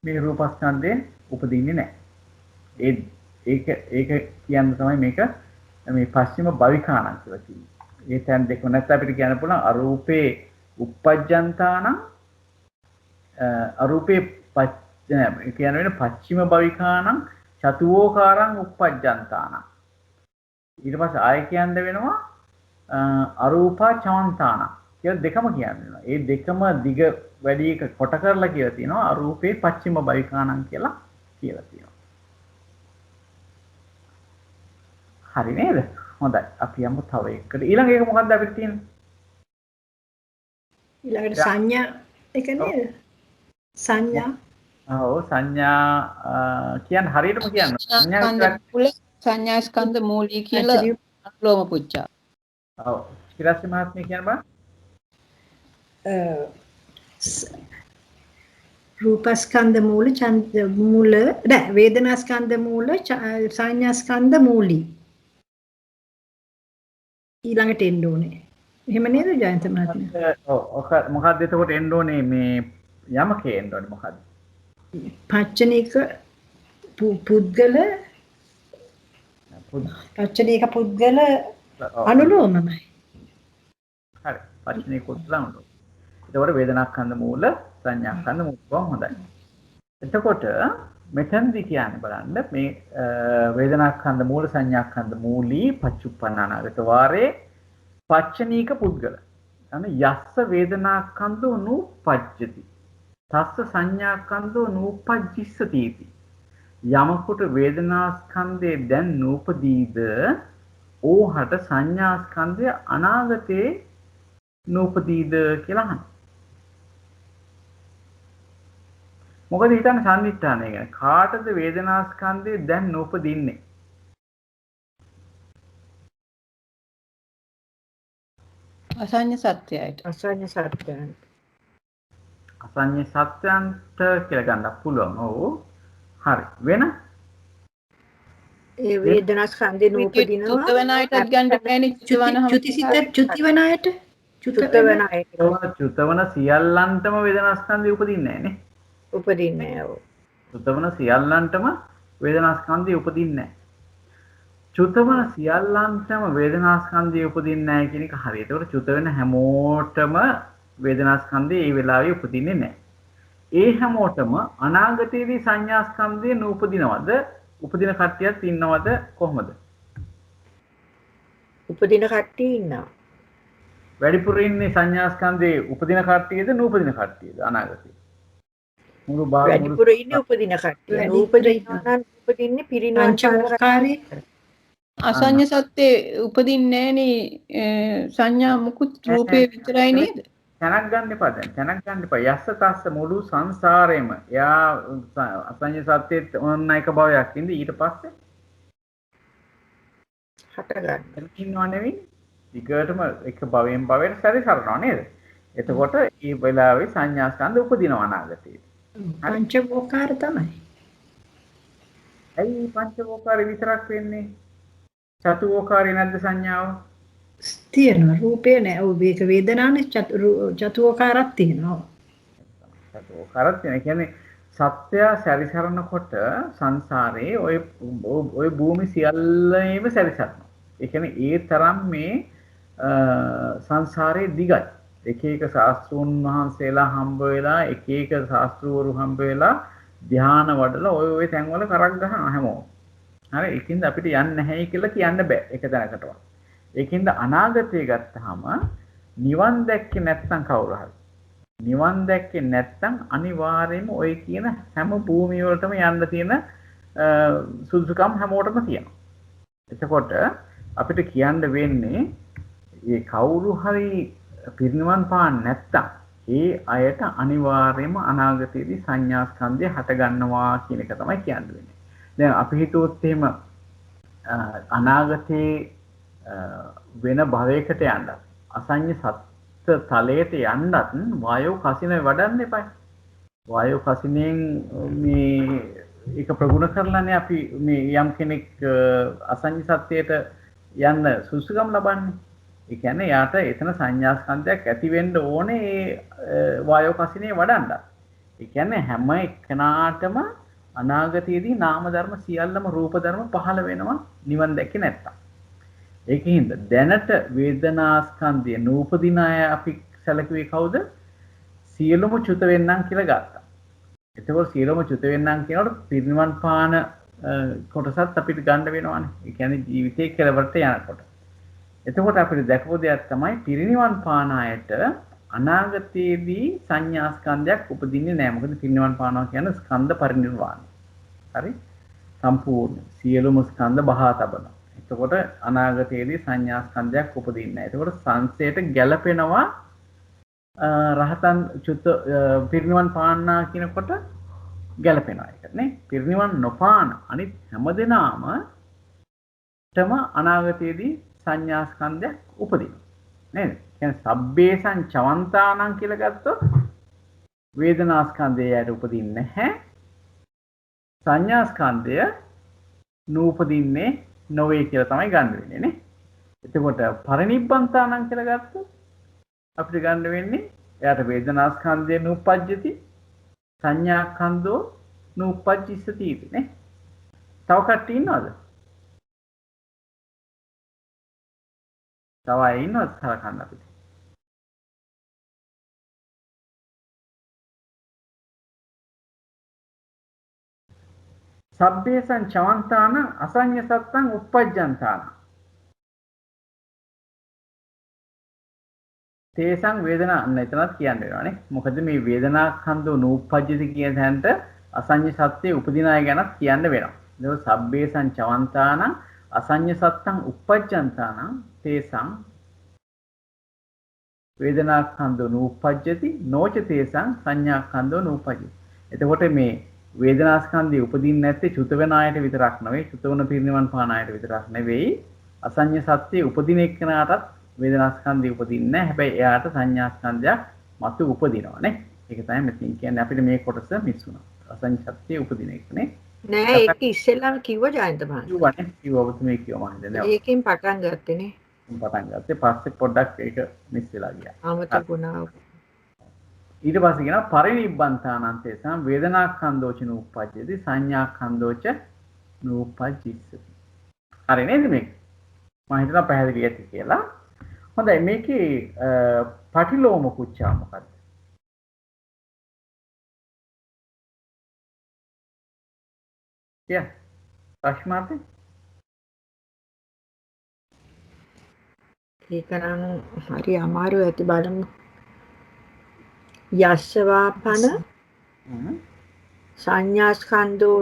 මේ රූපස්කන්ධය උපදින්නේ නැහැ. ඒක කියන්න තමයි මේක මේ පස්චිම භවිකාණන් කියලා කියන්නේ. ඒ තැන් දෙක නැත්නම් අපිට කියන්න පුළුවන් අරූපේ uppajjantānaං අරූපේ කියන වෙන පස්චිම භවිකාණං චතුෝකාරං uppajjantānaං. ඊට පස්සේ ආය කියන්න වෙනවා අරූපා චාන්තාන කියලා දෙකම කියනවා. ඒ දෙකම දිග වැඩි එක කොට කරලා කියලා තියෙනවා අරූපේ පස්චිම භවිකාණන් කියලා තියෙනවා. හරි නේද? හොඳයි. අපි යමු තව එකකට. ඊළඟ එක මොකක්ද අපිට තියෙන්නේ? ඊළඟට සංඥා එක නේද? සංඥා. ඔව් සංඥා කියන්නේ හරියටම කියන්න. සංඥා ස්කන්ධ මූලික කියලා අනුලෝම පුච්චා. ඔව්. ශිරාස්ති මහත්මිය කියන බා රූපස්කන්ධ මූල ඡන්ද මූල නෑ වේදනාස්කන්ධ මූල සංඥාස්කන්ධ මූලී ඊළඟට එන්න ඕනේ. එහෙම නේද ජයන්ත මහත්මයා? ඔව්. මොකක්ද එතකොට එන්න ඕනේ මේ යමකේ එන්න ඕනේ මොකක්ද? පච්චනීක පුද්ගල පච්චනීක පුද්ගල අනුලෝමයි. හරි. පච්චනීක පුද්ගල අනුලෝම. එතකොට වේදනාස්කන්ධ මූල සංඥාස්කන්ධ මූල කොහොම හොඳයි. එතකොට මෙතනදී කියන්නේ බලන්න මේ වේදනාස්කන්ධ මූල සංඥාස්කන්ධ මූලී පච්චුප්පන්නානාගත වාරේ පච්චනීක පුද්ගල. අනේ යස්ස වේදනාස්කන්ධෝ නූපජ්ජති. තස්ස සංඥාස්කන්ධෝ නූපජ්ජිස්සති. යමකට වේදනාස්කන්ධේ දැන් නූපදීද ඕහට සංඥාස්කන්ධය අනාගතේ නූපදීද කියලා අහනවා. මොකද හිතන්න සම්නිට්ඨානය ගැන කාටද වේදනාස්කන්ධය දැන් නූපදින්නේ? අසඤ්ඤ සත්‍යයට. අසඤ්ඤ සත්‍යයන්. අසඤ්ඤ සත්‍යයන්ට කියලා ගන්නත් පුළුවන්. ඔව්. හරි. වෙන ඒ වේදනාස්කන්ධේ නූපදිනවා. චුත වෙන අයටත් ගන්න බෑනේ චුතිවන අයට චුතවන අයට චුතවන සියල්ලන්ටම වේදනාස්කන්ධය උපදින්නේ නැහැ නේ. උපදින්නේ නැහැ. චුතවන සියල්ලන්ටම වේදනාස්කන්ධය උපදින්නේ නැහැ. චුතවන සියල්ලන්ටම වේදනාස්කන්ධය උපදින්නේ නැහැ කියන එක හරියට. ඒකට චුත වෙන හැමෝටම වේදනාස්කන්ධය ඒ වෙලාවේ උපදින්නේ නැහැ. ඒ හැමෝටම අනාගතයේදී සංඥාස්කන්ධය නූපදිනවද? උපදින කට්ටියත් ඉන්නවද කොහොමද? උපදින කට්ටිය ඉන්නවා. වැඩිපුර ඉන්නේ සංඥාස්කන්ධේ උපදින කට්ටියද නූපදින කට්ටියද අනාගතේ? මුළු වැඩිපුර ඉන්නේ උපදින කට්ටිය. නූපදිනවා නම් උපදින්නේ පිරිනවන් පංචවෝකාරී අසඤ්ඤ සත්‍යේ උපදින්නේ නැහනේ සංඥා මුකුත් රූපේ විතරයි නේද? තැනක් ගන්න එපා දැන්. තැනක් ගන්න එපා. යස්ස තස්ස මුළු සංසාරෙම එයා අසඤ්ඤ සත්‍යෙත් ඔන්න එක භවයක් ඉඳි ඊට පස්සේ හට ගන්න. ඉන්නව නෙවෙයි. ඊකටම එක භවයෙන් භවයට සැරිසරනවා නේද? එතකොට මේ වෙලාවේ සංඥාස්කන්ධ උපදිනවා අනාගතේ. පංචවෝකාර තමයි. ඇයි පංචවෝකාරේ විතරක් වෙන්නේ? චතුවෝකාරේ නැද්ද සංඥාව? තියෙනවා රූපේ නෑ. ඔව් මේක වේදනානේ චතුවෝකාරක් තියෙනවා. චතුවෝකාරක් තියෙන කියන්නේ සත්‍ය සැරිසරනකොට සංසාරේ ඔය භූමි සියල්ලම සැරිසරනවා. ඒ කියන්නේ ඒ තරම් මේ සංසාරේ දිගයි. එක එක ශාස්ත්‍රූන් වහන්සේලා හම්බ වෙලා එක එක ශාස්ත්‍රවරු හම්බ වෙලා ධ්‍යාන වඩලා ඔය තැන්වල කරක් ගහනවා හැමෝම. හරි ඒකින්ද අපිට යන්නේ නැහැ කියලා කියන්න බෑ එක තැනකටවත්. ඒකින්ද අනාගතය ගත්තාම නිවන් දැක්කේ නැත්නම් කවුරු හරි නිවන් දැක්කේ නැත්නම් අනිවාර්යයෙන්ම ඔය කියන හැම භූමිය වලටම යන්න තියෙන සුදුසුකම් හැමෝටම තියෙනවා. එතකොට අපිට කියන්න වෙන්නේ මේ කවුරු හරි පිරිනිවන් පාන්න නැත්නම් ඒ අයට අනිවාර්යයෙන්ම අනාගතයේදී සංඥාස්කන්ධය හට ගන්නවා කියන එක තමයි කියන්න වෙන්නේ. දැන් අපි හිතුවොත් එහෙම අනාගතේ වෙන භවයකට යන්න අසඤ්ඤ සත්ත්‍ය තලයට යන්නත් වායෝ කසිනේ වඩන්න එපා. වායෝ කසිනෙන් මේ ඒක ප්‍රගුණ කරලානේ අපි මේ යම් කෙනෙක් අසඤ්ඤ සත්‍යයට යන්න සුසුකම් ලබන්නේ. ඒ කියන්නේ යාට එතන සංඥාස්කන්ධයක් ඇති වෙන්න ඕනේ ඒ වායෝ කසිනේ වඩන්න. ඒ කියන්නේ හැම එකනාටම අනාගතයේදී නාම ධර්ම සියල්ලම රූප ධර්ම පහළ වෙනවා නිවන් දැක්කේ නැත්තම්. ඒකින්ද දැනට වේදනාස්කන්ධය නූපදින අය අපි සැලකුවේ කවුද? සියලුම චුත වෙන්නම් කියලා ගත්තා. එතකොට සියලුම චුත වෙන්නම් කියනකොට පිරිනිවන් පාන කොටසත් අපිට ගන්න වෙනවානේ. ඒ කියන්නේ ජීවිතේ කෙලවරට යනකොට. එතකොට අපිට දැකපු දෙයක් තමයි පිරිනිවන් පාන අයට අනාගතයේදී සංඥාස්කන්ධයක් උපදින්නේ නැහැ. මොකද පිරිනිවන් පානවා කියන්නේ ස්කන්ධ පරිනිර්වාණය. හරි? සම්පූර්ණ සියලුම ස්කන්ධ බහා තබනවා. එතකොට අනාගතයේදී සංඥා ස්කන්ධයක් උපදින්නේ නැහැ. එතකොට සංසයට ගැළපෙනවා රහතන් චුත පිරිනිවන් පාන්නා කියනකොට ගැළපෙනවා ඒක නේ. පිරිනිවන් නොපාන අනිත් හැමදෙනාම තම අනාගතයේදී සංඥා ස්කන්ධයක් උපදිනවා. නේද? කියන්නේ සබ්බේසං චවන්තානං කියලා ගත්තොත් වේදනා ස්කන්ධය යට උපදින්නේ නැහැ. සංඥා ස්කන්ධය නූපදින්නේ නොවේ කියලා තමයි ගන්න වෙන්නේ නේ. එතකොට පරිනිබ්බන්තානං කියලා ගත්තොත් අපිට ගන්න වෙන්නේ එයාට වේදනා ස්කන්ධය නූපජ්ජති සංඥා ස්කන්ධෝ නූපජ්ජිසති නේ. තව කට්ටිය ඉන්නවද? තව අය ඉන්නවද සලකන්න අපිට? සබ්බේසං චවන්තාන අසඤ්ඤ සත්තං uppajjantāන තේසං වේදනා අන්න එතනත් කියන්න වෙනවානේ. මොකද මේ වේදනා ස්කන්ධෝ නූපජ්ජති කියන තැනට අසඤ්ඤ සත්‍යයේ උපදින අය ගැනත් කියන්න වෙනවා. ඒක සබ්බේසං චවන්තාන අසඤ්ඤ සත්තං uppajjantāන තේසං වේදනා ස්කන්ධෝ නූපජ්ජති නොච තේසං සංඥා ස්කන්ධෝ නූපජ්ජති. එතකොට මේ වේදනා ස්කන්ධය උපදින්නේ නැත්තේ චුත වෙන ආයත විතරක් නෙවෙයි, චුත වුණ පිරිනිවන් පාන ආයත විතරක් නෙවෙයි, අසඤ්ඤ සත්‍යයේ උපදින එක්කනටත් වේදනා ස්කන්ධය උපදින්නේ නැහැ. හැබැයි එයාට සංඥා ස්කන්ධයක් මතු උපදිනවා නේ. ඒක තමයි මෙතන කියන්නේ අපිට මේ කොටස මිස් වුණා. අසඤ්ඤ සත්‍යයේ උපදින එක නේ. නෑ ඒක ඉස්සෙල්ලාම කිව්ව ජයන්ත මහත්තයා. කිව්වනේ. කිව්වොත් මේ කිව්ව මම හිතන්නේ. ඒකෙන් පටන් ගත්තේ නේ. පටන් ගත්තේ පස්සේ පොඩ්ඩක් ඒක මිස් වෙලා ගියා. අමතක වුණා. ඊට පස්සේ කියනවා පරිනිබ්බන්තානන්තේ සම් වේදනාඛන්‍දෝච නූපජ්ජති සංඥාඛන්‍දෝච නූපජ්ජිස්සති. හරි නේද මේක? මම හිතනවා පැහැදිලි ඇති කියලා. හොඳයි මේකේ පටිලෝම කුච්චා මොකද්ද? ප්‍රශ්නාර්ථය ඒක නම් හරි අමාරු ඇති බලමු. යස්සවාපන සංඥා ස්කන්ධෝ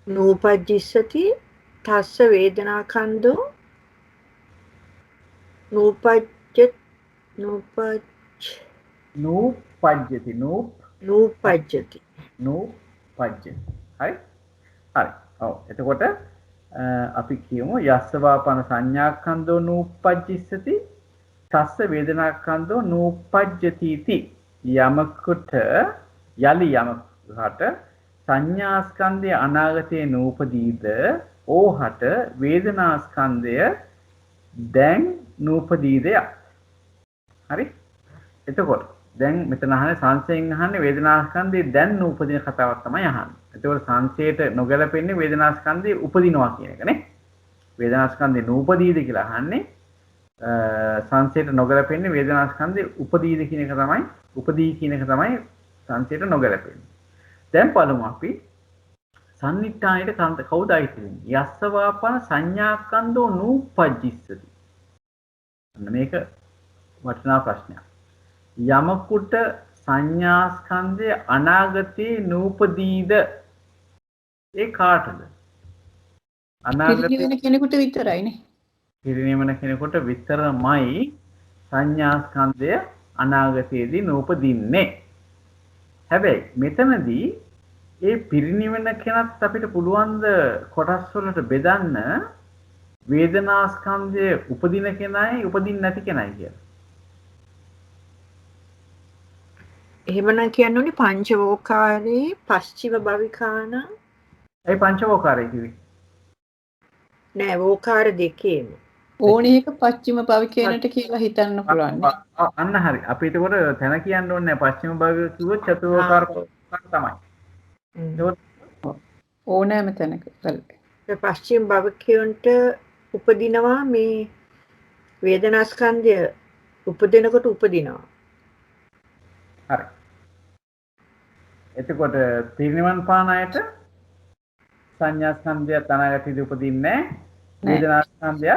නූපජිස්සති තස්ස වේදනා කන්දෝ නූපජ්ජති හරි ඔව් එතකොට අපි කියමු යස්සවාපන සංඥාඛන්‍දෝ නූපජ්ජිස්සති තස්ස වේදනාඛන්‍දෝ නූපජ්ජති इति යමකට යලි යමකට සංඥා ස්කන්ධය අනාගතයේ නූපදීද ඕහට වේදනා ස්කන්ධය දැන් නූපදීද හරි එතකොට දැන් මෙතන අහන්නේ සංසයෙන් අහන්නේ වේදනා ස්කන්ධය දැන් නූපදින කතාවක් තමයි අහන්නේ. එතකොට සංසයට නොගැලපෙන්නේ වේදනා ස්කන්ධය උපදිනවා කියන එක නේ. වේදනා ස්කන්ධය නූපදීද කියලා අහන්නේ සංසයට නොගැලපෙන්නේ වේදනා ස්කන්ධය උපදීද කියන එක තමයි උපදී කියන එක තමයි සංසයට නොගැලපෙන්නේ. දැන් බලමු අපි සම්නිට්ඨානෙට කවුද අයිති වෙන්නේ? යස්සවාපන සංඥාඛන්‍දෝ නූපජ්ජිස්සති. අන්න මේක වටිනා ප්‍රශ්නයක්. යමකුට සංඥා ස්කන්ධය අනාගතේ නූපදීද ඒ කාටද? පිරිනිවන කෙනෙකුට විතරයිනේ. පිරිනිවන කෙනෙකුට විතරමයි සංඥා ස්කන්ධය අනාගතයේදී නූපදින්නේ. හැබැයි මෙතනදී ඒ පිරිනිවන කෙනත් අපිට පුළුවන් ද කොටස් වලට බෙදන්න වේදනා ස්කන්ධය උපදින කෙනයි උපදින්නේ නැති කෙනයි කියලා. එහෙමනම් කියන්න ඕනේ පංචවෝකාරේ පස්චිම භවිකාන. ඒ පංචවෝකාරේ කිව්වේ නෑ වෝකාර දෙකේම. ඕනේ එක පස්චිම භවිකේනට කියලා හිතන්න පුළුවන්. අන්න හරි. අපි ඒකට තැන කියන්න ඕනේ නැහැ. පස්චිම භවික කිව්වොත් චතුෝකාර තමයි. ඕනෑම තැනක ඒ පස්චිම භවිකයන්ට උපදිනවා මේ වේදනා ස්කන්ධය උපදිනකොට උපදිනවා. හරි. එතකොට පිරිනිවන් පාන අයට සංඥා ස්කන්ධය අනාගතයේදී උපදින්නේ නැහැ. වේදනා ස්කන්ධය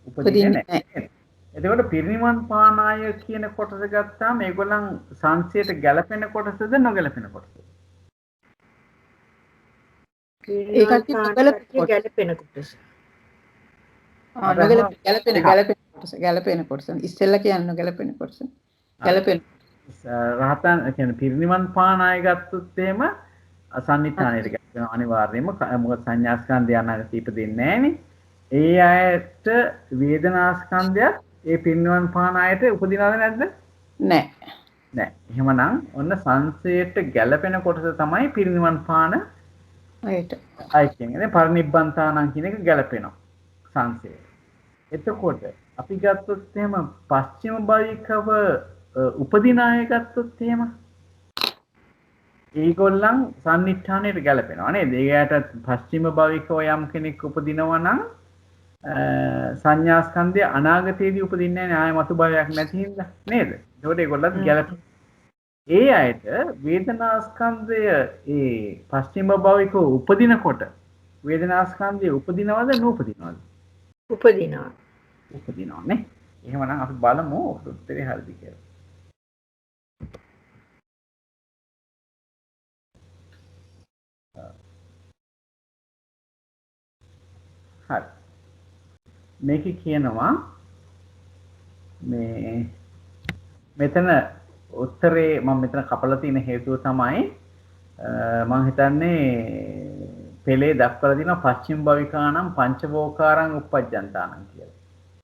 උපදින්නේ නැහැ. එතකොට පිරිනිවන් පාන අය කියන කොටස ගත්තාම මේගොල්ලන් සංසයට ගැලපෙන කොටසද නොගැලපෙන කොටසද? ඒකත් ගැලපෙන කොටස. ගැලපෙන කොටස. ඉස්සෙල්ලා කියන්න ගැලපෙන කොටස. ගැලපෙන. රහතන් කියන්නේ පිරිනිවන් පාන අය ගත්තොත් එහෙම අසන්නිඨානයට ගැලපෙනවා අනිවාර්යයෙන්ම. මොකද සංඥාස්කන්ධය අනාගතේ ඉපදෙන්නේ නැහනේ. ඒ අයට වේදනාස්කන්ධයත් ඒ පිරිනිවන් පාන අයට උපදිනවද නැද්ද? නෑ. නෑ. එහෙමනම් ඔන්න සංසයට ගැලපෙන කොටස තමයි පිරිනිවන් පාන අයට. අය කියන්නේ පරිනිබ්බන්තානං කියන එක ගැලපෙනවා සංසයට. එතකොට අපි ගත්තොත් එහෙම පස්චිම භවිකව උපදින අය ගත්තොත් එහෙම ඒගොල්ලන් සම්නිඨානයට ගැලපෙනවා නේද? ඒකට පස්චිම භවිකව යම් කෙනෙක් උපදිනවා නම් සංඥාස්කන්ධය අනාගතයේදී උපදින්නේ නැහැ ආය මතු භවයක් නැති හින්දා නේද? ඒකට ඒගොල්ලන් ගැලපෙනවා. ඒ අයට වේදනාස්කන්ධය ඒ පස්චිම භවිකව උපදිනකොට වේදනාස්කන්ධය උපදිනවද නූපදිනවද? උපදිනවා. උපදිනවා නේ. එහෙමනම් අපි බලමු උත්තරේ හරිද කියලා. හරි. මේකේ කියනවා මේ මෙතන උත්තරේ මම මෙතන කපලා තියෙන හේතුව තමයි මම හිතන්නේ පෙළේ දක්වලා තියෙනවා පස්චිම භවිකානම් පංචවෝකාරං uppajjantāනං කියලා.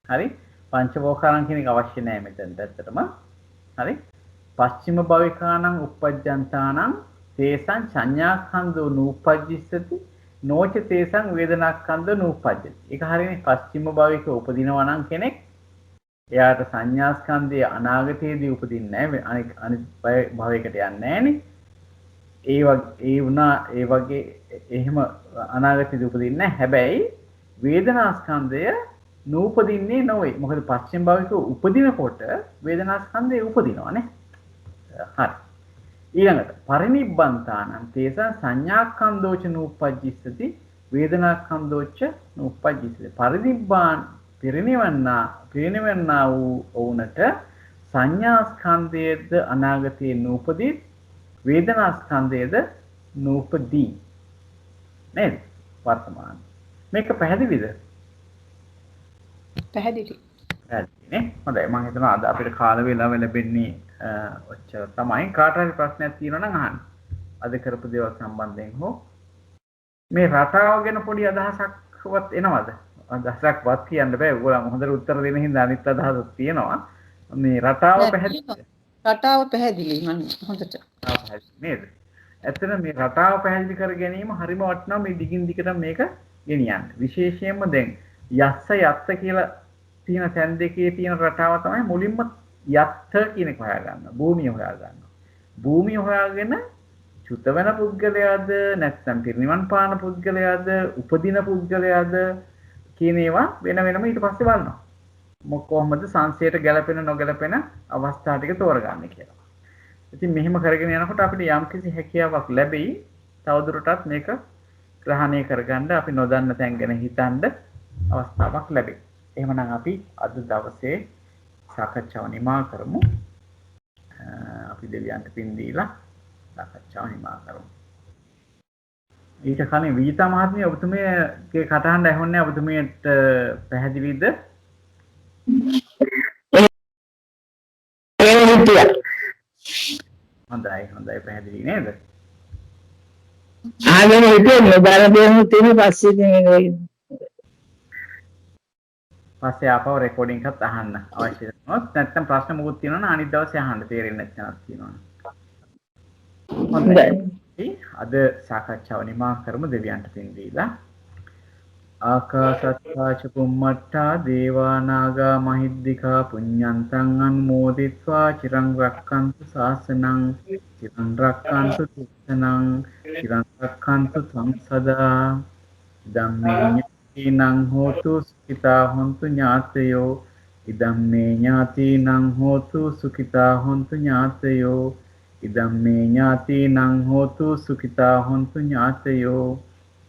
හරි? පංචවෝකාරං කියන එක අවශ්‍ය නැහැ මෙතනට ඇත්තටම. හරි? පස්චිම භවිකානම් uppajjantāනං තේසං සංඥාස්කන්ධෝ නූපජ්ජිස්සති නොච තේසං වේදනාස්කන්ධෝ නූපජ්ජති. ඒක හරියනේ පස්චිම භවික උපදිනවා නම් කෙනෙක් එයාට සංඥාස්කන්ධය අනාගතයේදී උපදින්නේ නැහැ. අනිත් භවයකට යන්නේ නැහනේ. ඒ වගේ එහෙම අනාගතයේදී උපදින්නේ නැහැ. හැබැයි වේදනාස්කන්ධය නූපදින්නේ නොවේ. මොකද පස්චිම භවික උපදිනකොට වේදනාස්කන්ධය උපදිනවානේ. හරි. ඊළඟට පරිනිබ්බන්තානං තේසං සංඥාස්කන්ධෝච නූපජ්ජිස්සති වේදනාස්කන්ධෝච නූපජ්ජිස්සති. පිරිනිවන්නා වූ වුණට සංඥාස්කන්ධයේද අනාගතයේ නූපදී වේදනාස්කන්ධයේද නූපදී නේද? වර්තමාන. මේක පැහැදිලිද? පැහැදිලි. පැහැදිලිනේ. හොඳයි මම හිතනවා අද අපිට කාල වේලාව ලැබෙන්නේ ඔච්චර තමයි. කාට හරි ප්‍රශ්නයක් තියෙනවා නම් අහන්න. අද කරපු දේවල් සම්බන්ධයෙන් හෝ මේ රටාව ගැන පොඩි අදහසක්වත් එනවද? අදහසක්වත් කියන්න බෑ. ඔයගොල්ලෝ හොඳට උත්තර දෙන හින්දා අනිත් අදහසක් තියෙනවා. මේ රටාව පැහැදිලිද? රටාව පැහැදිලි මම හොඳට. නේද? ඇත්තට මේ රටාව පැහැදිලි කර ගැනීම හරිම වටිනවා මේ දිගින් දිගට මේක ගෙනියන්න. විශේෂයෙන්ම දැන් යස්ස යත්ත කියලා තියෙන තැන් දෙකේ තියෙන රටාව තමයි මුලින්ම යත්ත කියන එක හොයාගන්න. භූමිය හොයාගන්න. භූමිය හොයාගෙන චුත වෙන පුද්ගලයාද නැත්නම් පිරිනිවන් පාන පුද්ගලයාද උපදින පුද්ගලයාද කියන ඒවා වෙන වෙනම ඊට පස්සේ බලනවා. කොහොමද සංසයට ගැලපෙන නොගැලපෙන අවස්ථා ටික තෝරගන්නේ කියලා. ඉතින් මෙහෙම කරගෙන යනකොට අපිට යම්කිසි හැකියාවක් ලැබෙයි තවදුරටත් මේක ග්‍රහණය කරගන්න අපි නොදන්න තැන් ගැන හිතන්න අවස්ථාවක් ලැබෙයි. එහෙමනම් අපි අද දවසේ සාකච්ඡාව නිමා කරමු. අපි දෙවියන්ට පින් දීලා සාකච්ඡාව නිමා කරමු. ඊට කලින් විජිතා මහත්මිය ඔබතුමියගේ කටහඬ ඇහුන්නේ ඔබතුමියට පැහැදිලිද? හොඳයි පැහැදිලි නේද? ආගෙන හිටියේ බාර දෙන්න තියෙන පස්සේ ආපහු රෙකෝඩින් එකත් අහන්න අවශ්‍ය වෙනවා. නැත්නම් ප්‍රශ්න මොකුත් තියෙනවා නම් අනිත් දවසේ අහන්න තේරෙන්නේ නැත්නම් තියෙනවා. හොඳයි. අද සාකච්ඡාව නිමා කරමු දෙවියන්ට පින් දීලා. ආකාසත්තා ච බුම්මත්තා දේවා නාග මහිද්దికා පුඤ්ඤන්තං අනුමෝදිත්වා චිරං රක්ඛන්තු ශාසනං චිරං රක්ඛන්තු තිස්සනං චිරං රක්ඛන්තු සංසදා ධම්මේ ඥාතිනං හෝතු සුඛිතා හොන්තු ඥාතයෝ ඉදම්මේ ඥාතිනං හෝතු සුඛිතා හොන්තු ඥාතයෝ ඉදම්මේ ඥාතිනං හෝතු සුඛිතා හොන්තු ඥාතයෝ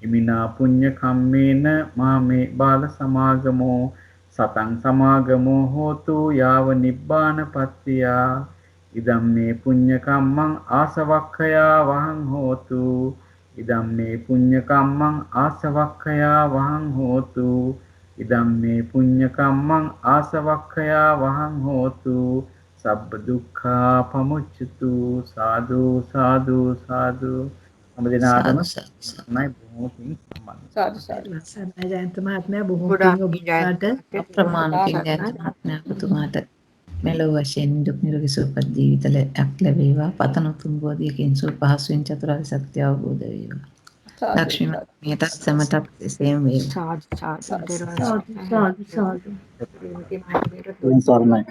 ඉමිනා පුඤ්ඤ කම්මේන මාමේ බාල සමාගමෝ සතං සමාගමෝ හෝතු යාව නිබ්බාන පත්තියා ඉදම්මේ පුඤ්ඤ කම්මං ආසවක්ඛයා වහං හෝතු ඉදම් මේ පුඤ්ඤ කම්මං ආසවක්ඛයා වහං හෝතු ඉදම් මේ පුඤ්ඤ කම්මං ආසවක්ඛයා වහං හෝතු සබ්බ දුක්ඛා පමුච්චතු සාදු සාදු සාදු හැම දිනාටම නයි බොහොම පිං සම්බන්ධ සාදු සාදු. සර්ණයි ජයන්ත මහත්මයා බොහෝ ගොඩාක් පිං ඔබට අප්‍රමාණ පින් ජයන්ත මහත්මයා පුතුමාට මෙලොව වශයෙන් දුක් නිරෝගී සුවපත් ජීවිතයක් ලැබේවා. පතන උතුම් බෝධියකින් සුව පහසුවෙන් චතුරාර්ය සත්‍ය අවබෝධ වේවා. ලක්ෂ්මී මියටත් සමටත් එසේම වේවා. සාදු සාදු සාදු. සාදු. සර්ණයි.